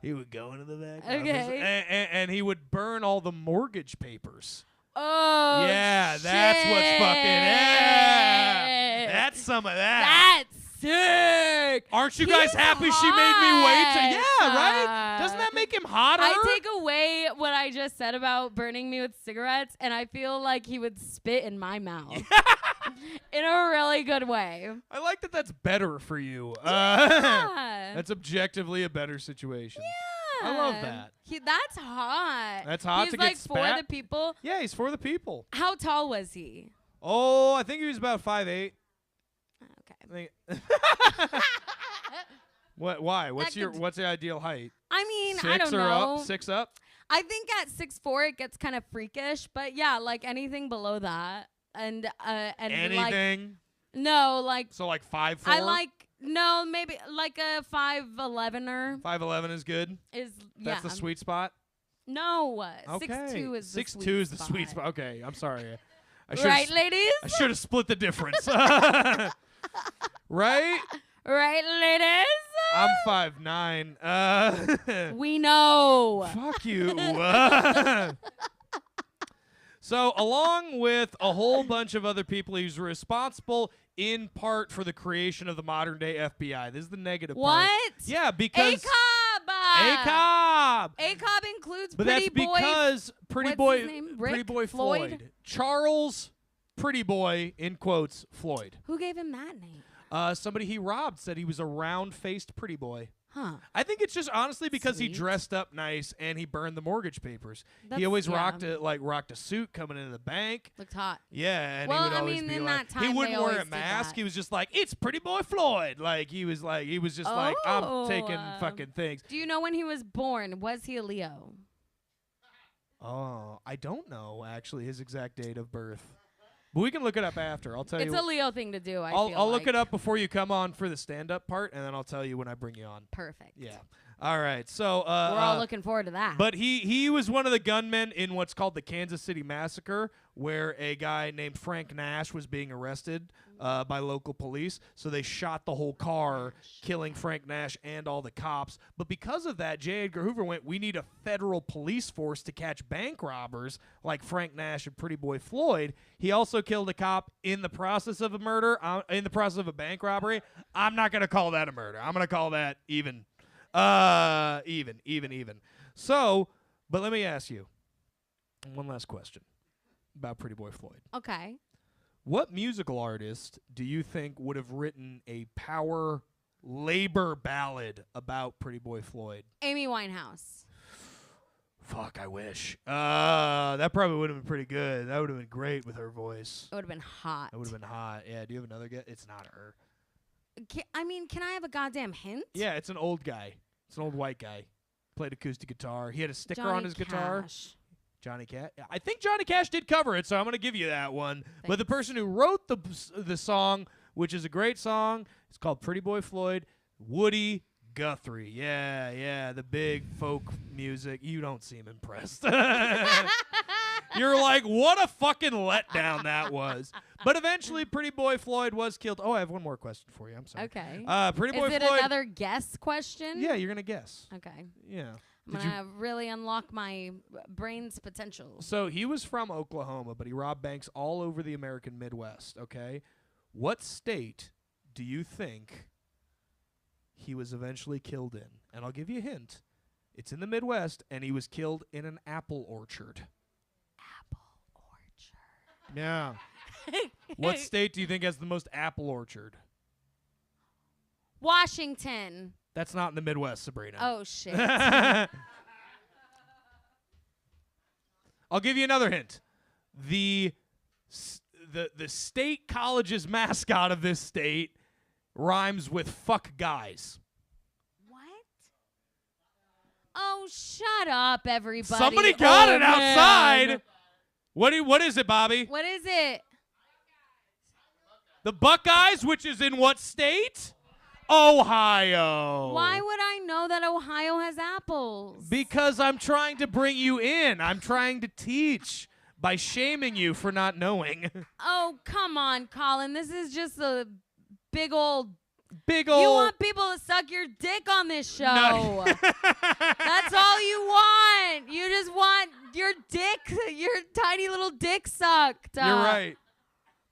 He would go into the back office, and he would burn all the mortgage papers. Oh, yeah, shit. that's what's fucking. Yeah, that's some of that. That's sick. Aren't you guys happy she made me wait? Yeah, right? Doesn't that make him hotter? I take away what I just said about burning me with cigarettes, and I feel like he would spit in my mouth in a really good way. I like that that's better for you. Yeah. That's objectively a better situation. Yeah. I love that. That's hot. That's hot He's to like get for spat? the people. Yeah, he's for the people. How tall was he? Oh, I think he was about 5'8". Okay. What? Why? What's That could- what's the ideal height? I mean, 6 I don't or know. up? 6 up? I think at 6'4" it gets kind of freakish, but yeah, like anything below that, and like Anything? no, like So like 5'4"? I like no, maybe like a 5'11"er 5'11" is good. is That's the sweet spot. No, Okay. 6'2" is the 6'2" sweet is the sweet spot. Okay, I'm sorry. Right, ladies? I should have split the difference. Right? Right, ladies? I'm 5'9". We know. Fuck you. So, along with a whole bunch of other people, he's responsible in part for the creation of the modern day FBI. This is the negative part. What? Yeah, because ACOB. ACOB. ACOB includes But Pretty that's Boy. because Pretty what's Boy, his name? Pretty Rick? Boy Floyd, Charles Pretty Boy in quotes Floyd. Who gave him that name? Somebody he robbed said he was a round-faced pretty boy. Huh. I think it's just honestly because he Sweet. dressed up nice and he burned the mortgage papers. He That's- always yeah. rocked a suit coming into the bank. Looked hot. Yeah, and Well, he would I always mean, be in like, that time, he wouldn't they wear a always did mask. that. He was just like, it's Pretty Boy Floyd. Like he was just like, I'm taking fucking things. Do you know when he was born? Was he a Leo? Oh, I don't know actually his exact date of birth. But we can look it up after. I'll tell It's you. a Leo thing to do. I'll feel look like. it up before you come on for the stand-up part, and then I'll tell you when I bring you on. Perfect. Yeah. All right. So We're all looking forward to that. But he was one of the gunmen in what's called the Kansas City Massacre, where a guy named Frank Nash was being arrested by local police. So they shot the whole car, killing Frank Nash and all the cops. But because of that, J. Edgar Hoover went, we need a federal police force to catch bank robbers like Frank Nash and Pretty Boy Floyd. He also killed a cop in the process of a murder, in the process of a bank robbery. I'm not going to call that a murder. I'm going to call that even. Even. So, but let me ask you one last question about Pretty Boy Floyd. Okay. What musical artist do you think would have written a power labor ballad about Pretty Boy Floyd? Amy Winehouse. Fuck, I wish. That probably would have been pretty good. That would have been great with her voice. It would have been hot. It would have been hot. Yeah, do you have another guess? It's not her. Can I have a goddamn hint? Yeah, it's an old guy. It's an old white guy. Played acoustic guitar. He had a sticker Johnny on his guitar. Cash. Johnny Cash. I think Johnny Cash did cover it, so I'm going to give you that one. Thanks. But the person who wrote the song, which is a great song, it's called Pretty Boy Floyd, Woody Guthrie. Yeah, the big folk music. You don't seem impressed. You're like, what a fucking letdown that was. But eventually, Pretty Boy Floyd was killed. Oh, I have one more question for you. I'm sorry. Okay. Pretty Boy Is it Floyd. another guess question? Yeah, you're going to guess. Okay. Yeah. I'm going to really unlock my brain's potential. So he was from Oklahoma, but he robbed banks all over the American Midwest, okay? What state do you think he was eventually killed in? And I'll give you a hint. It's in the Midwest, and he was killed in an apple orchard. Yeah. What state do you think has the most apple orchard? Washington. That's not in the Midwest, Sabrina. Oh, shit. I'll give you another hint. The state college's mascot of this state rhymes with fuck guys. What? Oh, shut up, everybody. Somebody got it outside. What is it, Bobby? What is it? The Buckeyes, which is in what state? Ohio. Why would I know that Ohio has apples? Because I'm trying to bring you in. I'm trying to teach by shaming you for not knowing. Oh, come on, Colin. This is just a big old... You want people to suck your dick on this show. No. That's all you want. You just want your tiny little dick sucked. You're right.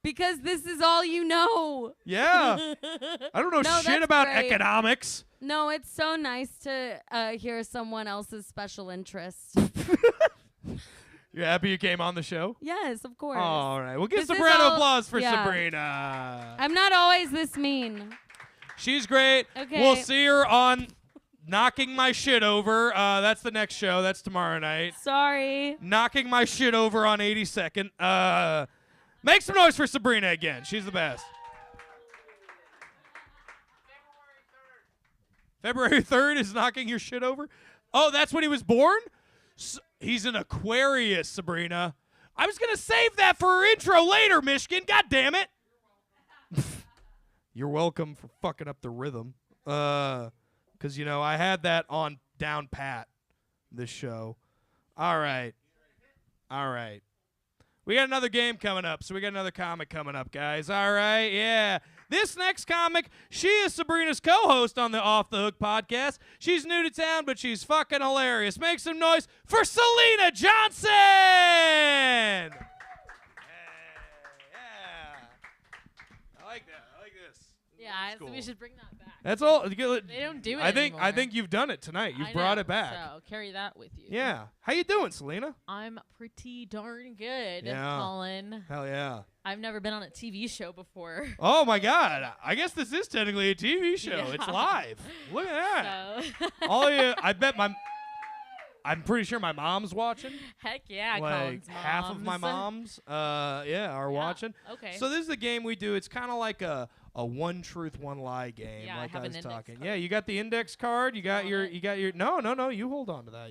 Because this is all you know. Yeah. I don't know shit about economics. No, it's so nice to hear someone else's special interest. You're happy you came on the show? Yes, of course. All right. We'll give soprano applause for Sabrina. I'm not always this mean. She's great. Okay. We'll see her on Knocking My Shit Over. That's the next show. That's tomorrow night. Sorry. Knocking My Shit Over on 82nd. Make some noise for Sabrina again. She's the best. February 3rd is Knocking Your Shit Over? Oh, that's when he was born? He's an Aquarius, Sabrina. I was going to save that for her intro later, Michigan. God damn it. You're welcome for fucking up the rhythm. Because, I had that on down pat, this show. All right. We got another game coming up, so we got another comic coming up, guys. All right, yeah. This next comic, she is Sabrina's co-host on the Off the Hook podcast. She's new to town, but she's fucking hilarious. Make some noise for Selena Johnson! Yeah. I like that. I like this. Yeah, I think we should bring that back. That's all. They don't do it anymore. I think you've done it tonight. You've brought it back. So carry that with you. Yeah. How you doing, Selena? I'm pretty darn good, yeah. Colin. Hell yeah. I've never been on a TV show before. Oh my God! I guess this is technically a TV show. Yeah. It's live. Look at that. So. I'm pretty sure my mom's watching. Heck yeah, like Colin's half of my moms, are watching. Okay. So this is the game we do. It's kind of like a one truth, one lie game. Yeah, like I was talking. Card. Yeah, you got the index card. You got your. No. You hold on to that.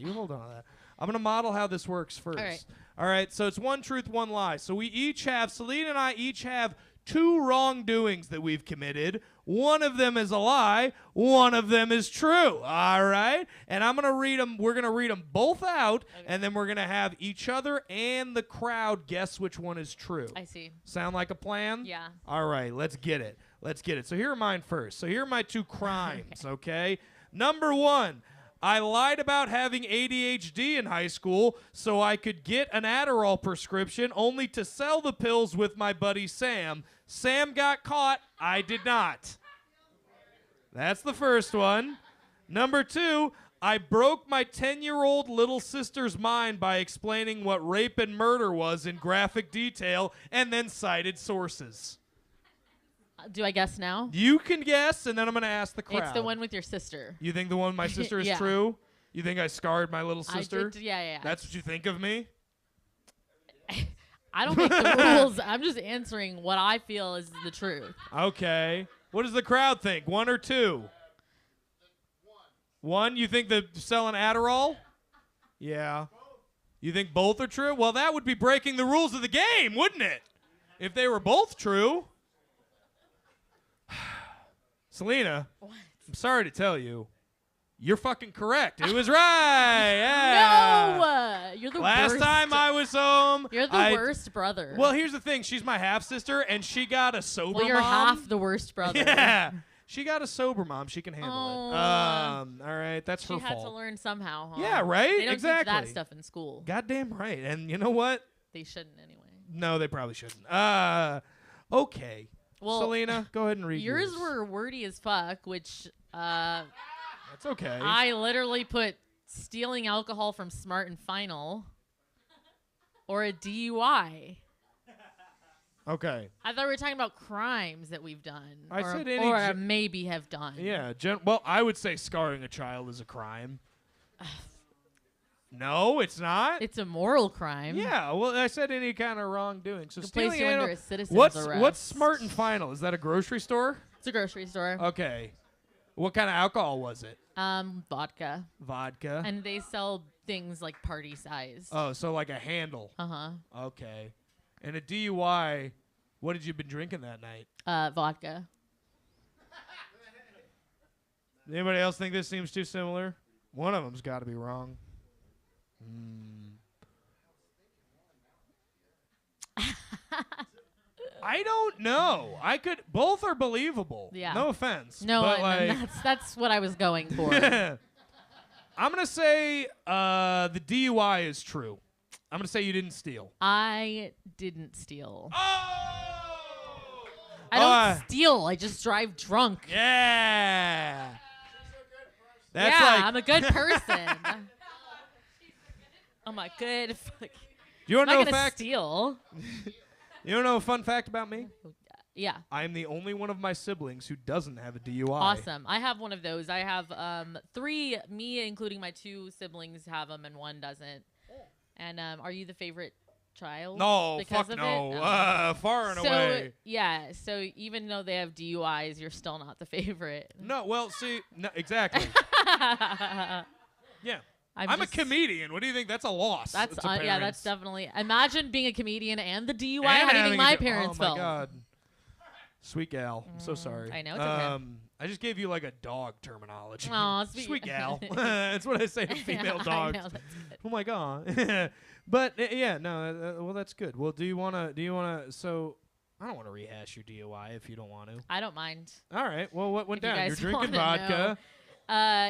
I'm gonna model how this works first. All right. All right. So it's one truth, one lie. So Selena and I each have 2 wrongdoings that we've committed. One of them is a lie. One of them is true. All right? And I'm going to read them. We're going to read them both out, and then we're going to have each other and the crowd guess which one is true. I see. Sound like a plan? Yeah. All right, let's get it. Let's get it. So here are mine first. So here are my 2 crimes, okay? Number 1, I lied about having ADHD in high school so I could get an Adderall prescription only to sell the pills with my buddy Sam. Sam got caught. I did not. That's the first one. Number 2, I broke my 10-year-old little sister's mind by explaining what rape and murder was in graphic detail and then cited sources. Do I guess now? You can guess, and then I'm going to ask the crowd. It's the one with your sister. You think the one with my sister is Yeah. true? You think I scarred my little sister? Yeah. That's what you think of me? I don't make the rules. I'm just answering what I feel is the truth. Okay. What does the crowd think? 1 or 2? 1? You think they're selling Adderall? Yeah. You think both are true? Well, that would be breaking the rules of the game, wouldn't it? If they were both true. Selena, I'm sorry to tell you, you're fucking correct. It was right. Yeah. No! You're the Last worst. time I was home. You're the worst brother. Well, here's the thing. She's my half-sister, and she got a sober well, you're mom. half the worst brother. Yeah. She got a sober mom. She can handle Oh. it. All right. That's She her had fault. to learn somehow, huh? Yeah, right? They don't Exactly. teach that stuff in school. Goddamn right. And you know what? They shouldn't anyway. No, they probably shouldn't. Okay. Well, Selena, go ahead and read yours. yours were wordy as fuck, which That's okay. I literally put stealing alcohol from Smart and Final or a DUI. Okay. I thought we were talking about crimes that we've done. I or, said any or ge- maybe have done. Yeah. Well, I would say scarring a child is a crime. No, it's not. It's a moral crime. Yeah. Well, I said any kind of wrongdoing. So Could place stealing you under animal- a citizen's What's arrest. Smart and Final? Is that a grocery store? It's a grocery store. Okay. What kind of alcohol was it? Vodka. Vodka. And they sell things like party size. Oh, so like a handle. Uh-huh. Okay. And a DUI, what had you been drinking that night? Vodka. Anybody else think this seems too similar? One of them's got to be wrong. I don't know. Both are believable. Yeah. No offense. No, but and that's what I was going for. I'm going to say the DUI is true. I'm going to say you didn't steal. I didn't steal. Oh! I don't steal. I just drive drunk. Yeah. That's yeah, like, I'm a good person. I'm a good fuck. you want I'm to know not a gonna fact? steal. You want to know a fun fact about me? Yeah. I am the only one of my siblings who doesn't have a DUI. Awesome. I have one of those. I have 3, me including my 2 siblings have them and 1 doesn't. And are you the favorite child? No, because fuck of no. It? Far and so, away. Yeah, so even though they have DUIs, you're still not the favorite. No, well, see, no, exactly. Yeah. I'm a comedian. What do you think? That's a loss. That's to yeah, parents. that's definitely. Imagine being a comedian and the DUI. And How do you having think a my d- parents oh felt? my God. Sweet gal. I'm so sorry. I know, it's okay. I just gave you like a dog terminology. Aw, sweet gal. That's what I say to female dogs. I know, that's good. Oh my God. But yeah, no. Well, that's good. Well, do you wanna? So I don't want to rehash your DUI if you don't want to. I don't mind. All right. Well, what went If you down? You're guys drinking wanna vodka.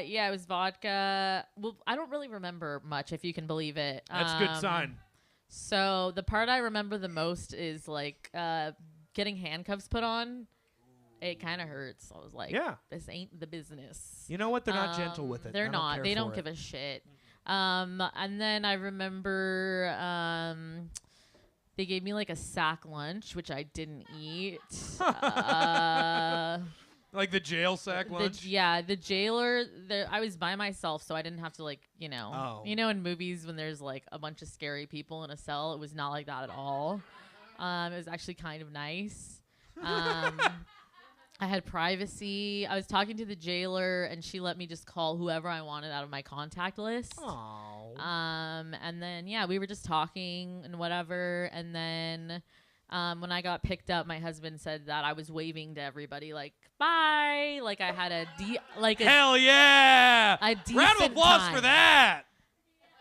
Yeah, it was vodka. Well, I don't really remember much, if you can believe it. That's a good sign. So the part I remember the most is like getting handcuffs put on. It kind of hurts. I was like, Yeah. this ain't the business. You know what? They're not gentle with it. They're I not. care They for don't it. give a shit. And then I remember they gave me like a sack lunch, which I didn't eat. Like the jail sack lunch. The jailer. I was by myself, so I didn't have to like, Oh. in movies when there's like a bunch of scary people in a cell. It was not like that at all. It was actually kind of nice. I had privacy. I was talking to the jailer, and she let me just call whoever I wanted out of my contact list. Aww. And then we were just talking and whatever, and then When I got picked up, my husband said that I was waving to everybody like bye, like I had hell yeah! A decent round of applause time. for that.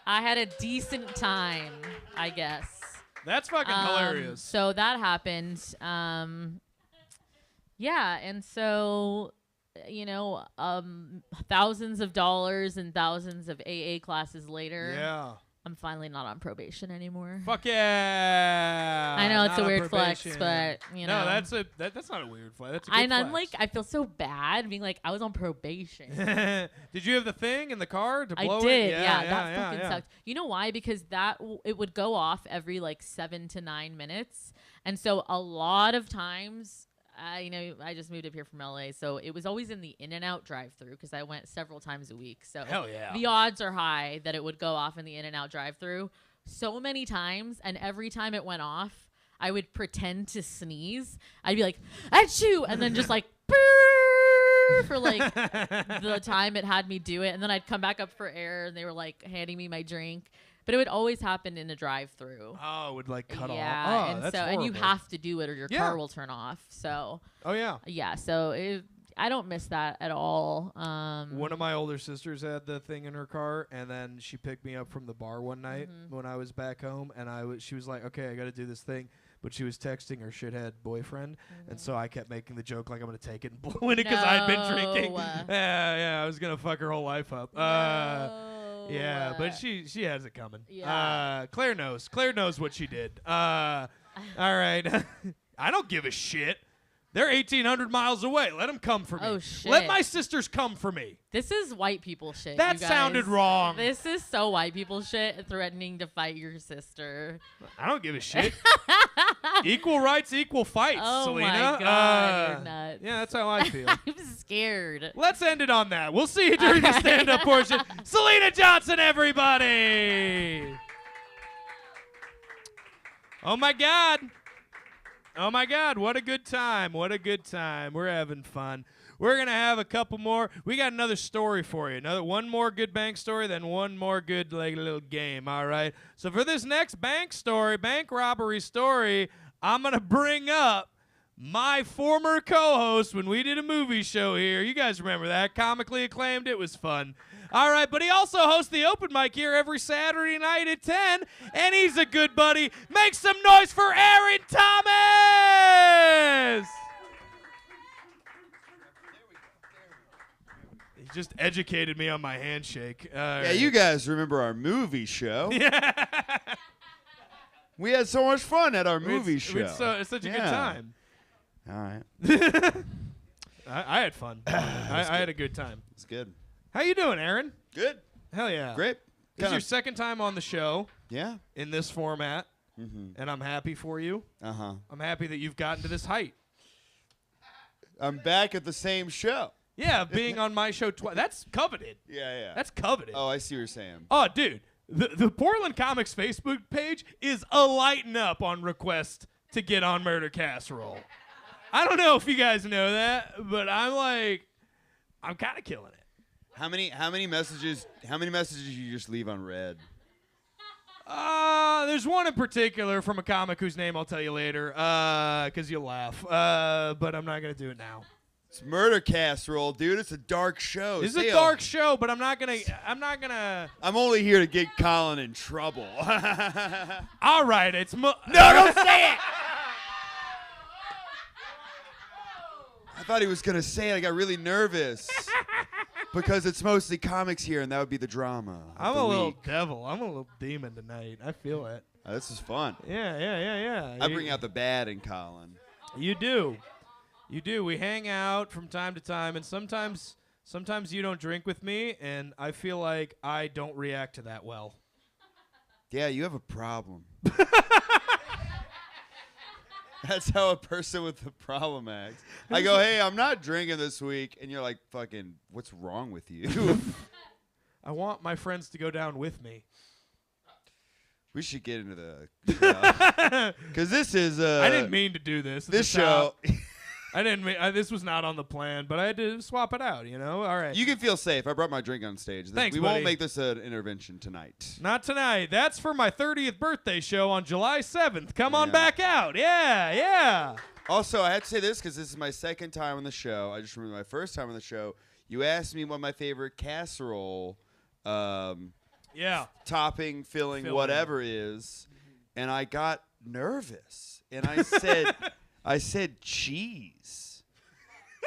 I had a decent time, I guess. That's fucking hilarious. So that happened. Yeah, and so thousands of dollars and thousands of AA classes later. Yeah. I'm finally not on probation anymore. Fuck yeah! I know it's Not a on weird probation. flex, but No, that's not a weird flex. That's a good and I'm flex. like, I feel so bad being like, I was on probation. Did you have the thing in the car to blow I did, it? yeah, that fucking sucked. You know why? Because it would go off every like 7 to 9 minutes, and so a lot of times. I just moved up here from LA, so it was always in the In-N-Out drive-thru because I went several times a week. So hell yeah. The odds are high that it would go off in the In-N-Out drive-thru so many times, and every time it went off, I would pretend to sneeze. I'd be like, achoo, and then just like, for like the time it had me do it, and then I'd come back up for air, and they were like handing me my drink. But it would always happen in a drive-through. Oh, it would like cut off. Yeah, Oh, that's and you horrible. have to do it or your car will turn off. So. Oh yeah. Yeah, so I don't miss that at all. One of my older sisters had the thing in her car, and then she picked me up from the bar one night when I was back home, and she was like, "Okay, I got to do this thing." But she was texting her shithead boyfriend, and so I kept making the joke like I'm gonna take it and blow in it because I'd been drinking. Yeah, I was gonna fuck her whole life up. Yeah, but she has it coming. Yeah. Claire knows. Claire knows what she did. All right. I don't give a shit. They're 1,800 miles away. Let them come for me. Oh, shit. Let my sisters come for me. This is white people shit. That you guys. sounded wrong. This is so white people shit, threatening to fight your sister. I don't give a shit. Equal rights, equal fights, Oh Selena. my God, you're nuts. Yeah, that's how I feel. I'm scared. Let's end it on that. We'll see you during the stand-up portion. Selena Johnson, everybody. Oh, my God. Oh, my God. What a good time. What a good time. We're having fun. We're going to have a couple more. We got another story for you. One more good bank story, then one more good little game, all right? So for this next bank robbery story, I'm going to bring up my former co-host when we did a movie show here. You guys remember that. Comically acclaimed. It was fun. All right, but he also hosts the open mic here every Saturday night at 10, and he's a good buddy. Make some noise for Aaron Thomas! He just educated me on my handshake. Yeah, you guys remember our movie show. Yeah. We had so much fun at our movie show. It's such a good time. All right. I had fun. I had a good time. It's good. How you doing, Aaron? Good. Hell yeah. Great. This is your second time on the show. Yeah. In this format. Mm-hmm. And I'm happy for you. Uh-huh. I'm happy that you've gotten to this height. I'm back at the same show. Yeah, being on my show twice. That's coveted. Yeah. That's coveted. Oh, I see what you're saying. Oh, dude. The Portland Comics Facebook page is lighting up on request to get on Murder Casserole. I don't know if you guys know that, but I'm kind of killing it. How many messages you just leave unread? There's one in particular from a comic whose name I'll tell you later, because you'll laugh. But I'm not gonna do it now. It's Murder Casserole, dude. It's a dark show. It's a dark show, but I'm not gonna. I'm only here to get Colin in trouble. All right, it's No, don't say it. I thought he was gonna say it. I got really nervous because it's mostly comics here, and that would be the drama. I'm a little devil. I'm a little demon tonight. I feel it. Oh, this is fun. Yeah. I bring out the bad in Colin. You do. We hang out from time to time, and sometimes you don't drink with me, and I feel like I don't react to that well. Yeah, you have a problem. That's how a person with a problem acts. I go, hey, I'm not drinking this week. And you're like, fucking, what's wrong with you? I want my friends to go down with me. We should get into the show. Because this is... I didn't mean to do this. This show... I didn't. This was not on the plan, but I had to swap it out. All right. You can feel safe. I brought my drink on stage. Thanks, we buddy. won't make this an intervention tonight. Not tonight. That's for my 30th birthday show on July 7th. Come on back out. Yeah. Also, I have to say this because this is my second time on the show. I just remember my first time on the show. You asked me what my favorite casserole topping, filling, whatever is, and I got nervous. And I said cheese,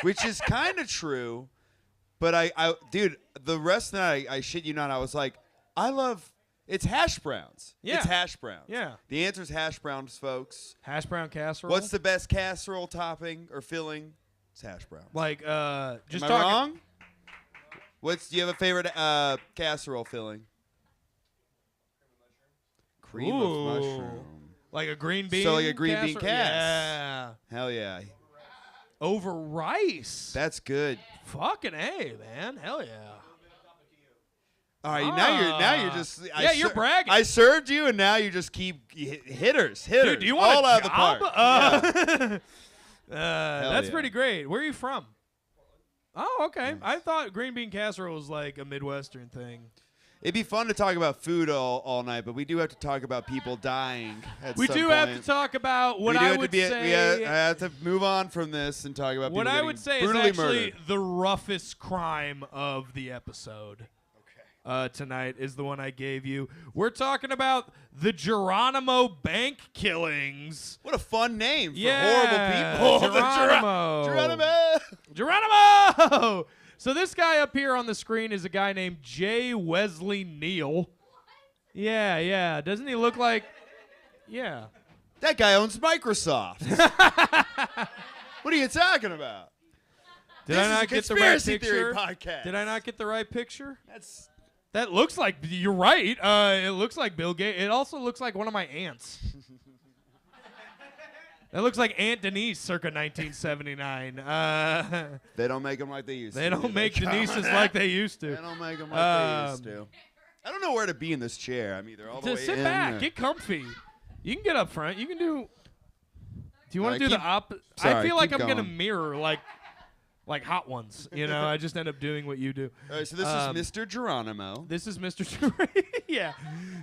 which is kind of true. But dude, the rest of the night, I shit you not, I was like, it's hash browns. Yeah. It's hash browns. Yeah. The answer is hash browns, folks. Hash brown casserole. What's the best casserole topping or filling? It's hash browns. Like, just Am I wrong? Do you have a favorite casserole filling? Cream of mushroom. Like a green bean. So like a green bean casserole? cast. Yeah. Hell yeah. Over rice. That's good. Fucking A, man. Hell yeah. All right, now you're just you're bragging. I served you, and now you just keep hitters. Dude, do you want all a out job? of the park. That's pretty great. Where are you from? Oh, okay. Nice. I thought green bean casserole was like a Midwestern thing. It'd be fun to talk about food all night, but we do have to talk about people dying at We some do point. have to talk about what We do I have to would be- say. I have to move on from this and talk about What people I getting would say is brutally actually murdered. the roughest crime of the episode. Tonight is the one I gave you. We're talking about the Geronimo bank killings. What a fun name for Yeah, horrible people. Geronimo. Geronimo! So this guy up here on the screen is a guy named J. Wesley Neal. Yeah. Doesn't he look like... Yeah. That guy owns Microsoft. What are you talking about? Did This I is not a get the right conspiracy theory picture? podcast. Did I not get the right picture? That's That looks like, you're right. It looks like Bill Gates. It also looks like one of my aunts. That looks like Aunt Denise circa 1979. They don't make them like they used to. They don't make Denises like they used They to. don't make them like they used to. I don't know where to be in this chair. I'm either all the way Just sit in back. or- Get comfy. You can get up front. You can do... Do you want to Alright, do keep- the op? I sorry, feel like keep I'm going to going. mirror like Hot Ones. I just end up doing what you do. All right, so this is Mr. Geronimo. This is Mr. Yeah.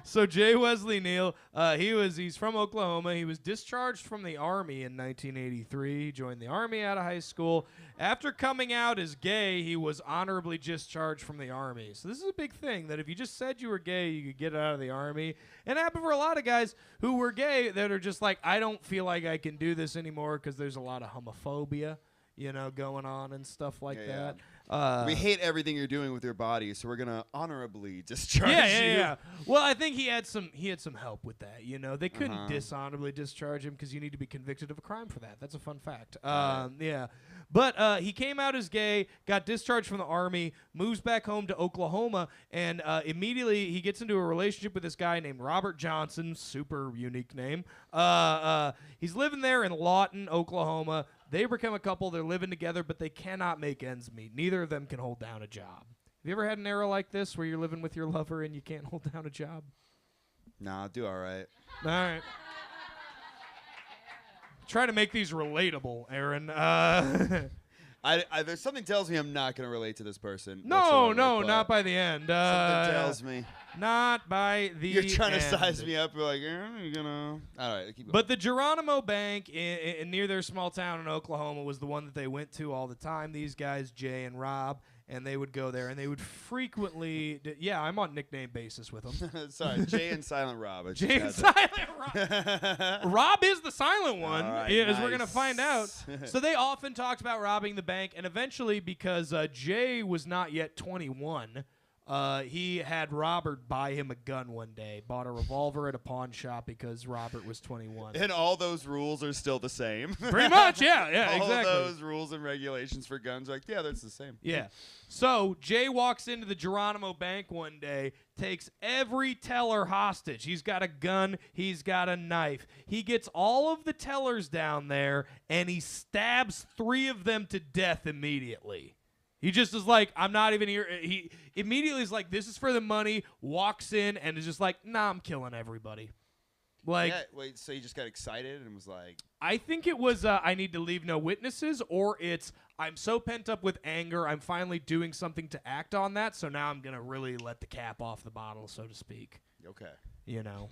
So J. Wesley Neal, he's from Oklahoma. He was discharged from the Army in 1983. He joined the Army out of high school. After coming out as gay, he was honorably discharged from the Army. So this is a big thing, that if you just said you were gay, you could get out of the Army. And it happened for a lot of guys who were gay that are just like, I don't feel like I can do this anymore because there's a lot of homophobia, going on and stuff like that. We hate everything you're doing with your body, so we're gonna honorably discharge you. Yeah. Well, I think he had some help with that. They couldn't dishonorably discharge him because you need to be convicted of a crime for that. That's a fun fact. Yeah. But he came out as gay, got discharged from the Army, moves back home to Oklahoma, and immediately he gets into a relationship with this guy named Robert Johnson, super unique name. He's living there in Lawton, Oklahoma. They become a couple. They're living together, but they cannot make ends meet. Neither of them can hold down a job. Have you ever had an era like this where you're living with your lover and you can't hold down a job? Nah, I'll do all right. All right. Try to make these relatable, Aaron. There's something tells me I'm not gonna relate to this person. No, whatsoever, but not by the end. Something tells me. Not by the You're trying to end. size me up. You're like, you're gonna. All right, keep going. But the Geronimo Bank near their small town in Oklahoma was the one that they went to all the time. These guys, Jay and Rob, and they would go there, and they would frequently. I'm on nickname basis with them. Sorry, Jay and Silent Rob. Jay and Silent Rob. Rob is the silent one, All right, as we're gonna nice. find out. So they often talked about robbing the bank, and eventually, because Jay was not yet 21. He had Robert buy him a gun one day. Bought a revolver at a pawn shop because Robert was 21. And all those rules are still the same. Pretty much, yeah, all exactly. those rules and regulations for guns, that's the same. Yeah. So Jay walks into the Geronimo Bank one day, takes every teller hostage. He's got a gun. He's got a knife. He gets all of the tellers down there, and he stabs 3 of them to death immediately. He just is like, I'm not even here. He immediately is like, this is for the money, walks in, and is just like, nah, I'm killing everybody. Like, yeah, wait, so he just got excited and was like, I think it was I need to leave no witnesses, or it's I'm so pent up with anger, I'm finally doing something to act on that, so now I'm going to really let the cap off the bottle, so to speak. okay. You know.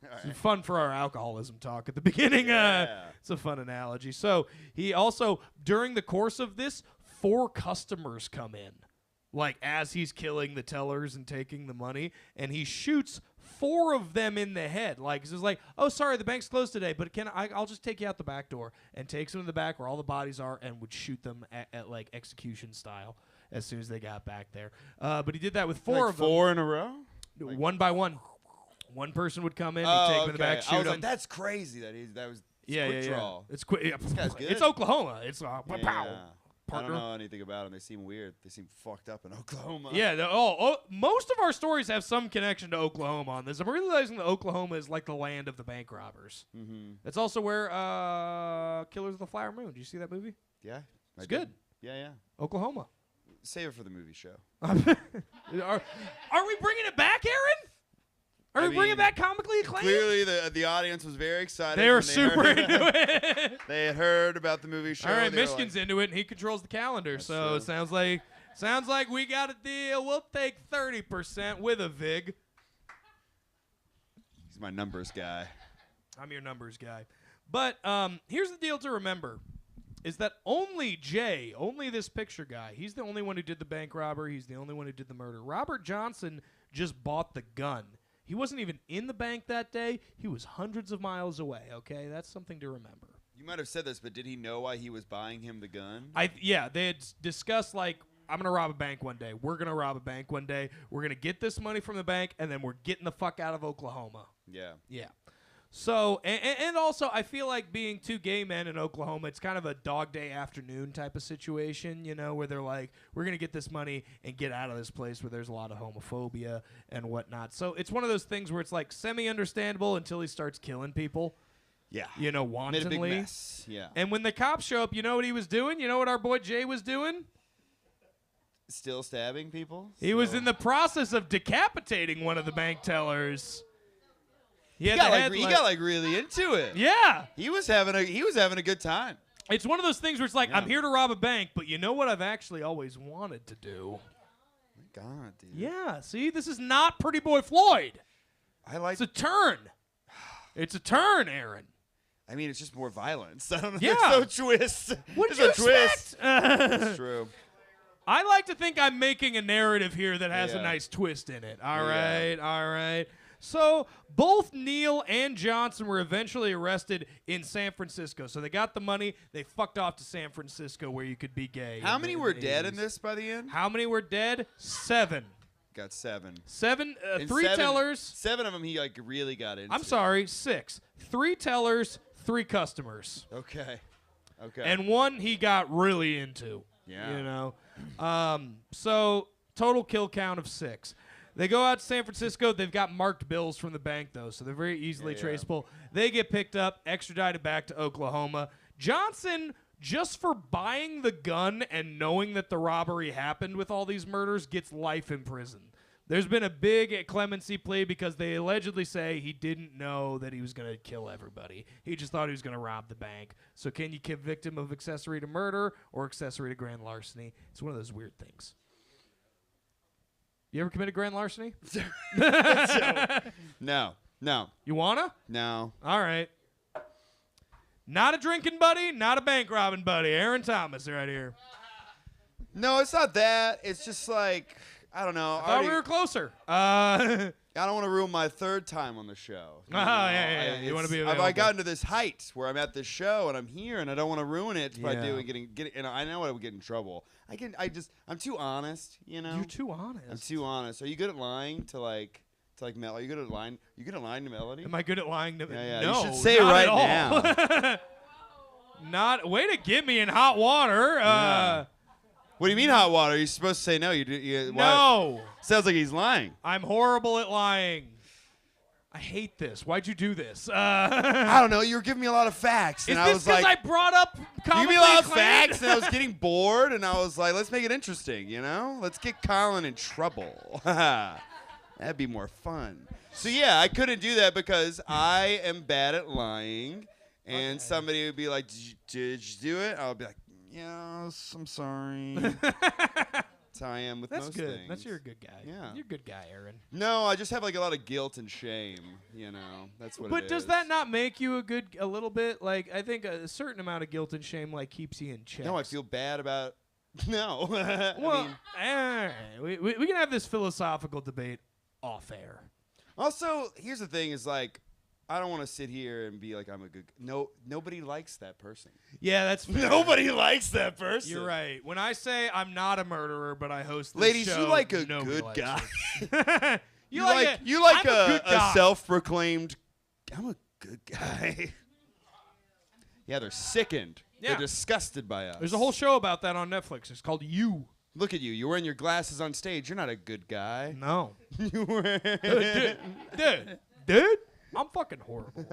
All It's right. fun for our alcoholism talk at the beginning. Yeah. It's a fun analogy. So he also, during the course of this, 4 customers come in, like as he's killing the tellers and taking the money, and he shoots 4 of them in the head. Like, he's like, oh, sorry, the bank's closed today, but I'll just take you out the back door, and takes them to the back where all the bodies are and would shoot them at like execution style as soon as they got back there. But he did that with 4 Like of them. 4 in a row? One by one. One person would come in, he'd take them in the back, I shoot was them. like, that's crazy that was Yeah, quick yeah, draw. yeah. It's quick. Yeah. This guy's good. It's Oklahoma. It's Yeah. pow. I Partner. don't know anything about them. They seem weird. They seem fucked up in Oklahoma. Yeah. Most of our stories have some connection to Oklahoma on this. I'm realizing that Oklahoma is like the land of the bank robbers. Mm-hmm. It's also where Killers of the Flower Moon. Did you see that movie? Yeah. It's I good. did. Yeah, yeah. Oklahoma. Save it for the movie show. Are we bringing it back, Aaron? Are we bringing mean, back comically acclaimed? Clearly, the audience was very excited. They were when super heard- into it. They had heard about the movie show. All right, They were Michigan's into it, and he controls the calendar. That's So true. it sounds like we got a deal. We'll take 30% with a vig. He's my numbers guy. I'm your numbers guy. But here's the deal to remember, is that only Jay, only this picture guy, he's the only one who did the bank robbery. He's the only one who did the murder. Robert Johnson just bought the gun. He wasn't even in the bank that day. He was hundreds of miles away, okay? That's something to remember. You might have said this, but did he know why he was buying him the gun? Yeah, they had discussed, like, I'm going to rob a bank one day. We're going to rob a bank one day. We're going to get this money from the bank, and then we're getting the fuck out of Oklahoma. Yeah. Yeah. So, and also, I feel like being 2 gay men in Oklahoma, it's kind of a dog day afternoon type of situation, you know, where they're like, we're going to get this money and get out of this place where there's a lot of homophobia and whatnot. So it's one of those things where it's like semi-understandable until he starts killing people, Yeah. you know, Made a wantonly. big mess. Yeah. And when the cops show up, you know what he was doing? You know what our boy Jay was doing? Still stabbing people? He was in the process of decapitating one of the bank tellers. He got like really into it. Yeah. He was having a good time. It's one of those things where it's like, Yeah. I'm here to rob a bank, but you know what I've actually always wanted to do? My God, dude. Yeah, see, this is not Pretty Boy Floyd. I like. It's a turn. It's a turn, Aaron. I mean, it's just more violence. I don't know. Yeah. There's no twist. What did There's you no twist. expect? It's true. I like to think I'm making a narrative here that has a Yeah. nice twist in it. All Yeah. right, all right. So both Neil and Johnson were eventually arrested in San Francisco. So they got the money. They fucked off to San Francisco where you could be gay. How in many the were dead 80s. in this by the end? How many were dead? 7. Got 7. 7, And 3 tellers. 7 of them he like really got into. I'm sorry, 6. 3 tellers, 3 customers. Okay. Okay. And 1 he got really into. Yeah. You know? So total kill count of 6. They go out to San Francisco. They've got marked bills from the bank, though, so they're very easily Yeah. traceable. They get picked up, extradited back to Oklahoma. Johnson, just for buying the gun and knowing that the robbery happened with all these murders, gets life in prison. There's been a big clemency plea because they allegedly say he didn't know that he was going to kill everybody. He just thought he was going to rob the bank. So can you convict him of accessory to murder or accessory to grand larceny? It's one of those weird things. You ever committed grand larceny? No. No. You wanna? No. All right. Not a drinking buddy, not a bank robbing buddy. Aaron Thomas right here. No, it's not that. It's just like I don't know. I thought we were closer. I don't want to ruin my 3rd time on the show. You know, yeah. You wanna be I've available. gotten to this height where I'm at this show and I'm here and I don't want to ruin it by Yeah. getting. And I know I would get in trouble. I'm too honest. You know. You're too honest. I'm too honest. Are you good at lying to Mel? Are you good at lying? You good at lying to Melody? Am I good at lying to Yeah. No, You should say not right at all. Not way to get me in hot water. Yeah. What do you mean hot water? You're supposed to say no. Why? No. Sounds like he's lying. I'm horrible at lying. I hate this. Why'd you do this? I don't know. You were giving me a lot of facts, Is and I this was because like, I brought up you give comically me a lot of acclaimed? facts, and I was getting bored, and I was like, let's make it interesting, you know? Let's get Colin in trouble. That'd be more fun. So yeah, I couldn't do that because I am bad at lying, and somebody would be like, "Did you do it?" I'll be like, "Yes, I'm sorry." That's how I am with most good. things. You're a good guy. Yeah. You're a good guy, Aaron. No, I just have like a lot of guilt and shame. You know, that's what. But it does is. that not make you a little bit? Like, I think a certain amount of guilt and shame like keeps you in check. No, I feel bad about. No. Well, we can have this philosophical debate off air. Also, here's the thing: is like, I don't want to sit here and be like I'm a good. No, nobody likes that person. Yeah, that's fair. Nobody likes that person. You're right. When I say I'm not a murderer, but I host this Ladies, show, you like a nobody good likes guy. it. You like I'm a good guy. a self-proclaimed. I'm a good guy. Yeah, they're sickened. Yeah. They're disgusted by us. There's a whole show about that on Netflix. It's called You. Look at you. You're wearing your glasses on stage. You're not a good guy. No. You were. Dude, I'm fucking horrible.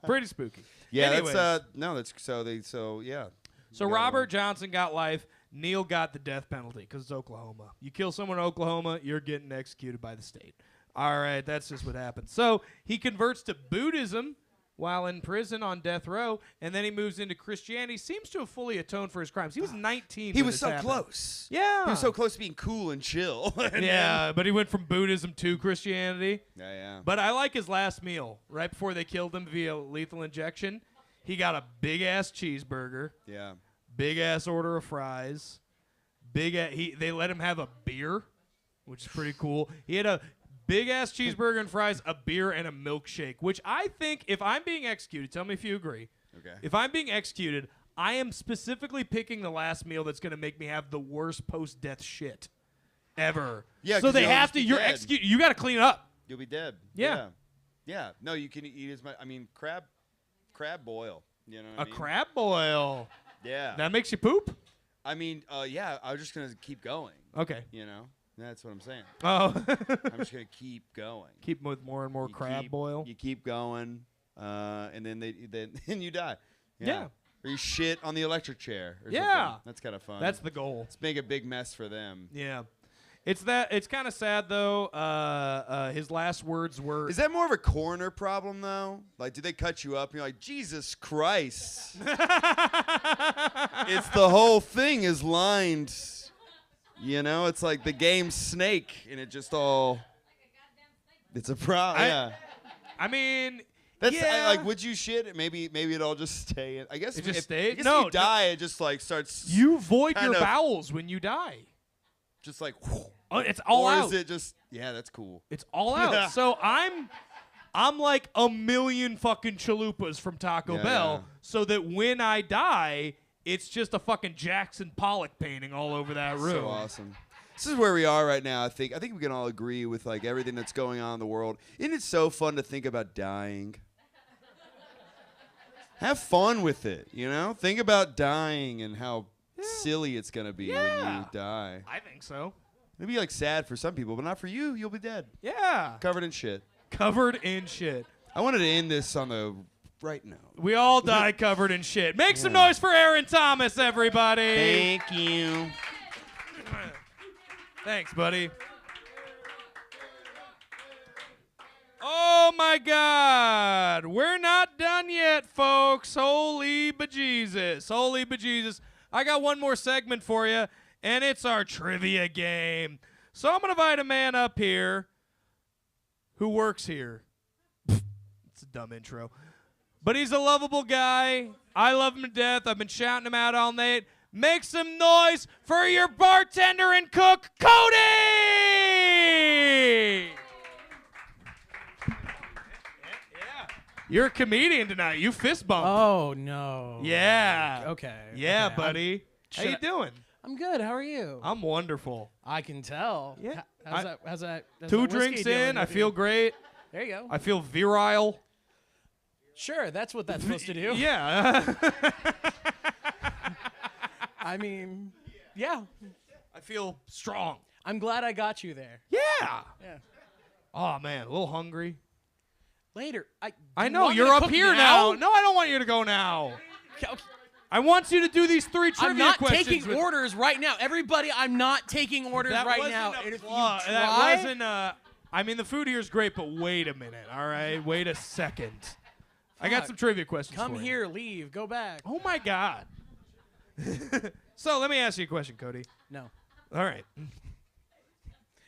Pretty spooky. Yeah, Anyways, yeah. So Robert Johnson got life. Neil got the death penalty because it's Oklahoma. You kill someone in Oklahoma, you're getting executed by the state. All right, that's just what happens. So he converts to Buddhism while in prison on death row, and then he moves into Christianity. Seems to have fully atoned for his crimes. He was 19. He when was this so happened. close. Yeah. He was so close to being cool and chill. Yeah, but he went from Buddhism to Christianity. Yeah. But I like his last meal. Right before they killed him via lethal injection, he got a big-ass cheeseburger, Yeah. big-ass order of fries, they let him have a beer, which is pretty cool. He had a big-ass cheeseburger and fries, a beer, and a milkshake, which I think, if I'm being executed, tell me if you agree. Okay. If I'm being executed, I am specifically picking the last meal that's going to make me have the worst post-death shit ever. Yeah, so 'cause they you'll have just to, be you're dead. executed. You got to clean up. You'll be dead. Yeah. Yeah. No, you can eat as much. I mean, crab boil. You know what I mean? Crab boil. Yeah. That makes you poop? I mean, yeah. I was just gonna keep going. Okay. You know, that's what I'm saying. Oh. I'm just gonna keep going. Keep with more and more crab boil. You keep going, and then then you die. Yeah. Or you shit on the electric chair. Or Yeah. something. That's kind of fun. That's the goal. Let's make a big mess for them. Yeah. It's kind of sad though. His last words were. Is that more of a coroner problem though? Like, do they cut you up and you're like, Jesus Christ? It's the whole thing is lined. You know, it's like the game Snake, and it just all. It's a problem. Yeah. I mean. That's yeah. like, would you shit? Maybe it all just stay in. I guess It just if, stayed? I guess No, if you die, it just like starts. You void kind your of- bowels when you die. Just like. Oh, it's all or out. is it just? Yeah, that's cool. It's all out. So I'm like a million fucking chalupas from Taco Yeah, Bell, yeah. so that when I die, it's just a fucking Jackson Pollock painting all over that room. So awesome. This is where we are right now. I think we can all agree with like everything that's going on in the world. Isn't it so fun to think about dying? Have fun with it, you know? Think about dying and how silly it's going to be when you die. I think so. It'll be like sad for some people, but not for you. You'll be dead. Yeah. Covered in shit. Covered in shit. I wanted to end this on the right note. We all die covered in shit. Make some noise for Aaron Thomas, everybody. Thank you. Thanks, buddy. Oh, my God. We're not done yet, folks. Holy bejesus. Holy bejesus. I got one more segment for you, and it's our trivia game. So I'm going to invite a man up here who works here. It's a dumb intro. But he's a lovable guy. I love him to death. I've been shouting him out all night. Make some noise for your bartender and cook, Cody! You're a comedian tonight. You fist bumped. Oh no. Yeah. Okay. Yeah, okay. buddy. How you doing? I'm good. How are you? I'm wonderful. I can tell. Yeah. How's that? Two whiskey drinks doing in, I with feel you? great. There you go. I feel virile. Sure, that's what that's supposed to do. Yeah. I mean, yeah. I feel strong. I'm glad I got you there. Yeah. Yeah. Oh, man. A little hungry. Later. I do you know. want me You're to up cook here now. No, I don't want you to go now. Okay. I want you to do these three trivia I'm not questions. taking with- orders right now. Everybody, I'm not taking orders That right wasn't now. a And if you plug. try, That wasn't a... I mean, the food here is great, but wait a minute, all right? Wait a second. I got some trivia questions Come for you. here, leave, go back. Oh, my God. So let me ask you a question, Cody. No. All right.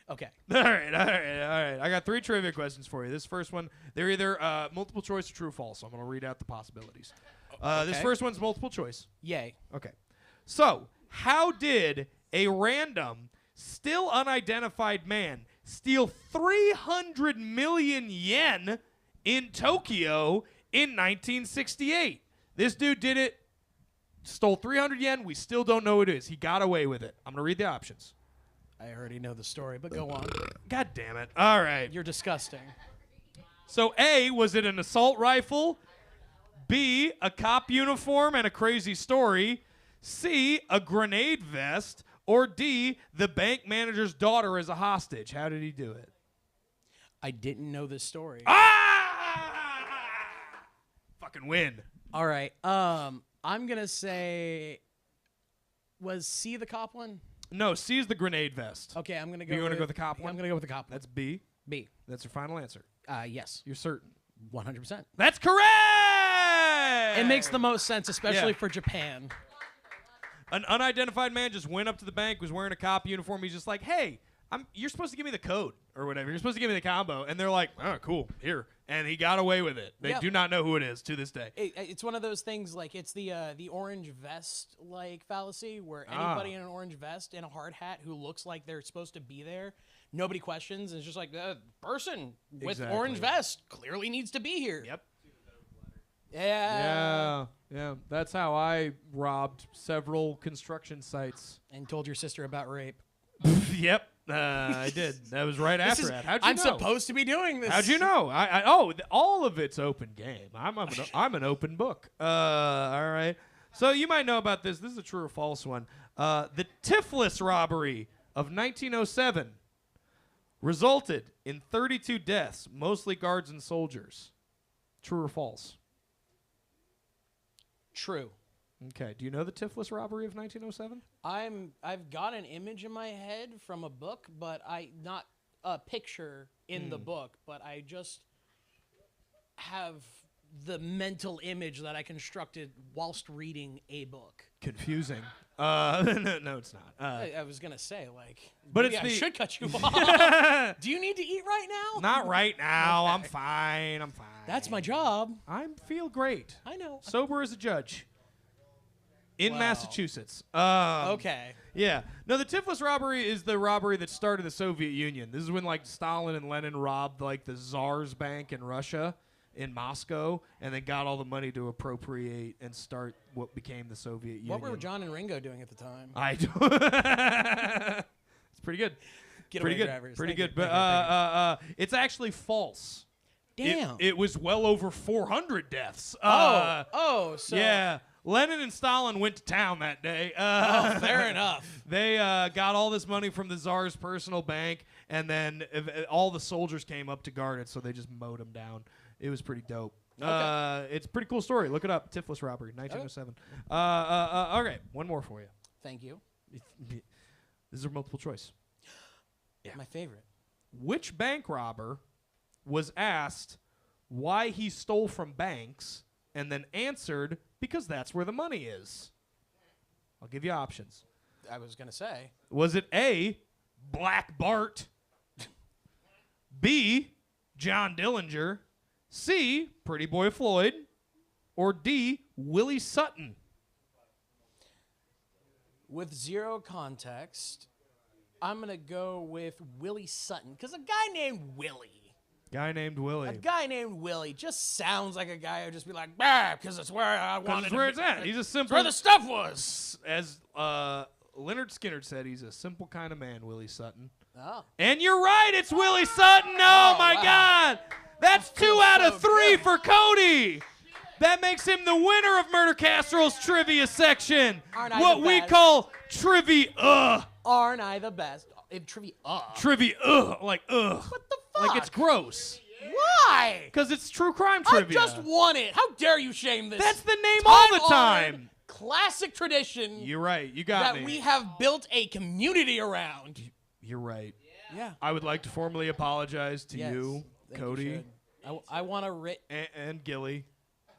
Okay. All right. I got 3 trivia questions for you. This first one, they're either multiple choice or true or false. So I'm going to read out the possibilities. This Okay. first one's multiple choice. Yay. Okay. So, how did a random, still unidentified man steal 300 million yen in Tokyo in 1968? This dude did it, stole 300 yen. We still don't know who it is. He got away with it. I'm going to read the options. I already know the story, but go on. God damn it. All right. You're disgusting. So, A, was it an assault rifle? B, a cop uniform and a crazy story? C, a grenade vest? Or D, the bank manager's daughter as a hostage? How did he do it? I didn't know this story. Ah! Fucking win. All right. I'm gonna say, was C the cop one? No, C is the grenade vest. Okay, I'm gonna go. You want to with- go with the cop one? I'm gonna go with the cop one. That's B. B. That's your final answer. Yes, You're certain. 100%. That's correct! It makes the most sense, especially Yeah. for Japan. An unidentified man just went up to the bank, was wearing a cop uniform. He's just like, hey, you're supposed to give me the code or whatever. You're supposed to give me the combo. And they're like, oh, cool, here. And he got away with it. They Yep. do not know who it is to this day. It's one of those things like it's the orange vest like fallacy where anybody in an orange vest and a hard hat who looks like they're supposed to be there, nobody questions. It's just like the person with Exactly. orange vest clearly needs to be here. Yep. Yeah. Yeah. That's how I robbed several construction sites. And told your sister about rape. Yep. I did. That was right after that. How'd you I'm know? supposed to be doing this. How'd you know? All of it's open game. I'm an open book. All right. So you might know about this. This is a true or false one. The Tiflis robbery of 1907 resulted in 32 deaths, mostly guards and soldiers. True or false? True. Okay. Do you know the Tiflis robbery of 1907? I've got an image in my head from a book, but not a picture in the book, but I just have the mental image that I constructed whilst reading a book. Confusing. No, it's not. I was gonna say But maybe it's I the- should cut you off. Do you need to eat right now? Not right now. Okay. I'm fine. That's my job. I feel great. I know. Sober as a judge. In Wow. Massachusetts. Okay. Yeah. No, the Tiflis robbery is the robbery that started the Soviet Union. This is when Stalin and Lenin robbed the Tsar's bank in Russia, in Moscow, and then got all the money to appropriate and start what became the Soviet Union. What were John and Ringo doing at the time? I don't. It's pretty good. Getaway Pretty good. drivers. Pretty Thank good. you, But thank you. it's actually false. Damn. It was well over 400 deaths. So Yeah. Lenin and Stalin went to town that day. fair enough. They got all this money from the Tsar's personal bank, and then all the soldiers came up to guard it, so they just mowed them down. It was pretty dope. Okay. It's a pretty cool story. Look it up. Tiflis robbery, 1907. Okay, one more for you. Thank you. These are multiple choice. My favorite. Which bank robber was asked why he stole from banks and then answered because that's where the money is? I'll give you options. I was gonna say. Was it A, Black Bart, B, John Dillinger, C, Pretty Boy Floyd, or D, Willie Sutton? With zero context, I'm going to go with Willie Sutton. Because a guy named Willie. Guy named Willie. A guy named Willie just sounds like a guy who'd just be like, bah, because it's where I wanted That's to where be. it's at. He's a It's simple. where the stuff was. As Leonard Skinner said, he's a simple kind of man, Willie Sutton. Oh. And you're right, it's Willie Sutton. Oh, my wow. God. That's 2 out of so 3 good. for Cody. That makes him the winner of Murder Casserole's trivia section. Aren't I What the we best? call trivia. Aren't I the best? Trivia. Trivia. Like, ugh. What the fuck? Like, it's gross. Why? Because it's true crime I trivia. just won it. How dare you shame this? That's the name all the time-honored time. Classic tradition You're right. You got that me. we have built a community around. You're right. Yeah. I would like to formally apologize to Yes. you, Thank Cody, you, Shred. I want a and Gilly.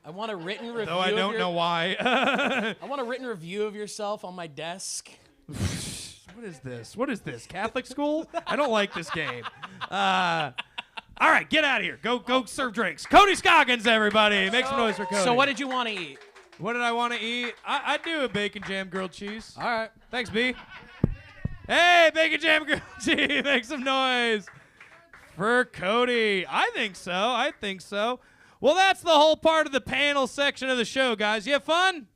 I want a written review. Though I don't know why. I want a written review of yourself on my desk. What is this? What is this? Catholic school? I don't like this game. All right, get out of here. Go serve drinks. Cody Scoggins, everybody. Make some noise for Cody. So what did you want to eat? What did I want to eat? I'd do a bacon jam grilled cheese. All right. Thanks, B. Hey, bacon jam grilled cheese. Make some noise for Cody. I think so. Well, that's the whole part of the panel section of the show, guys. You have fun?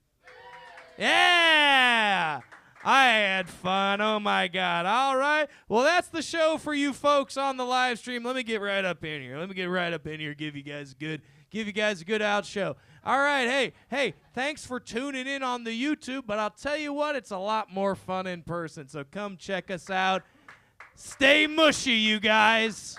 Yeah. I had fun. Oh, my God. All right. Well, that's the show for you folks on the live stream. Let me get right up in here. Give you guys a good out show. All right. Hey, thanks for tuning in on the YouTube, but I'll tell you what, it's a lot more fun in person. So come check us out. Stay mushy, you guys.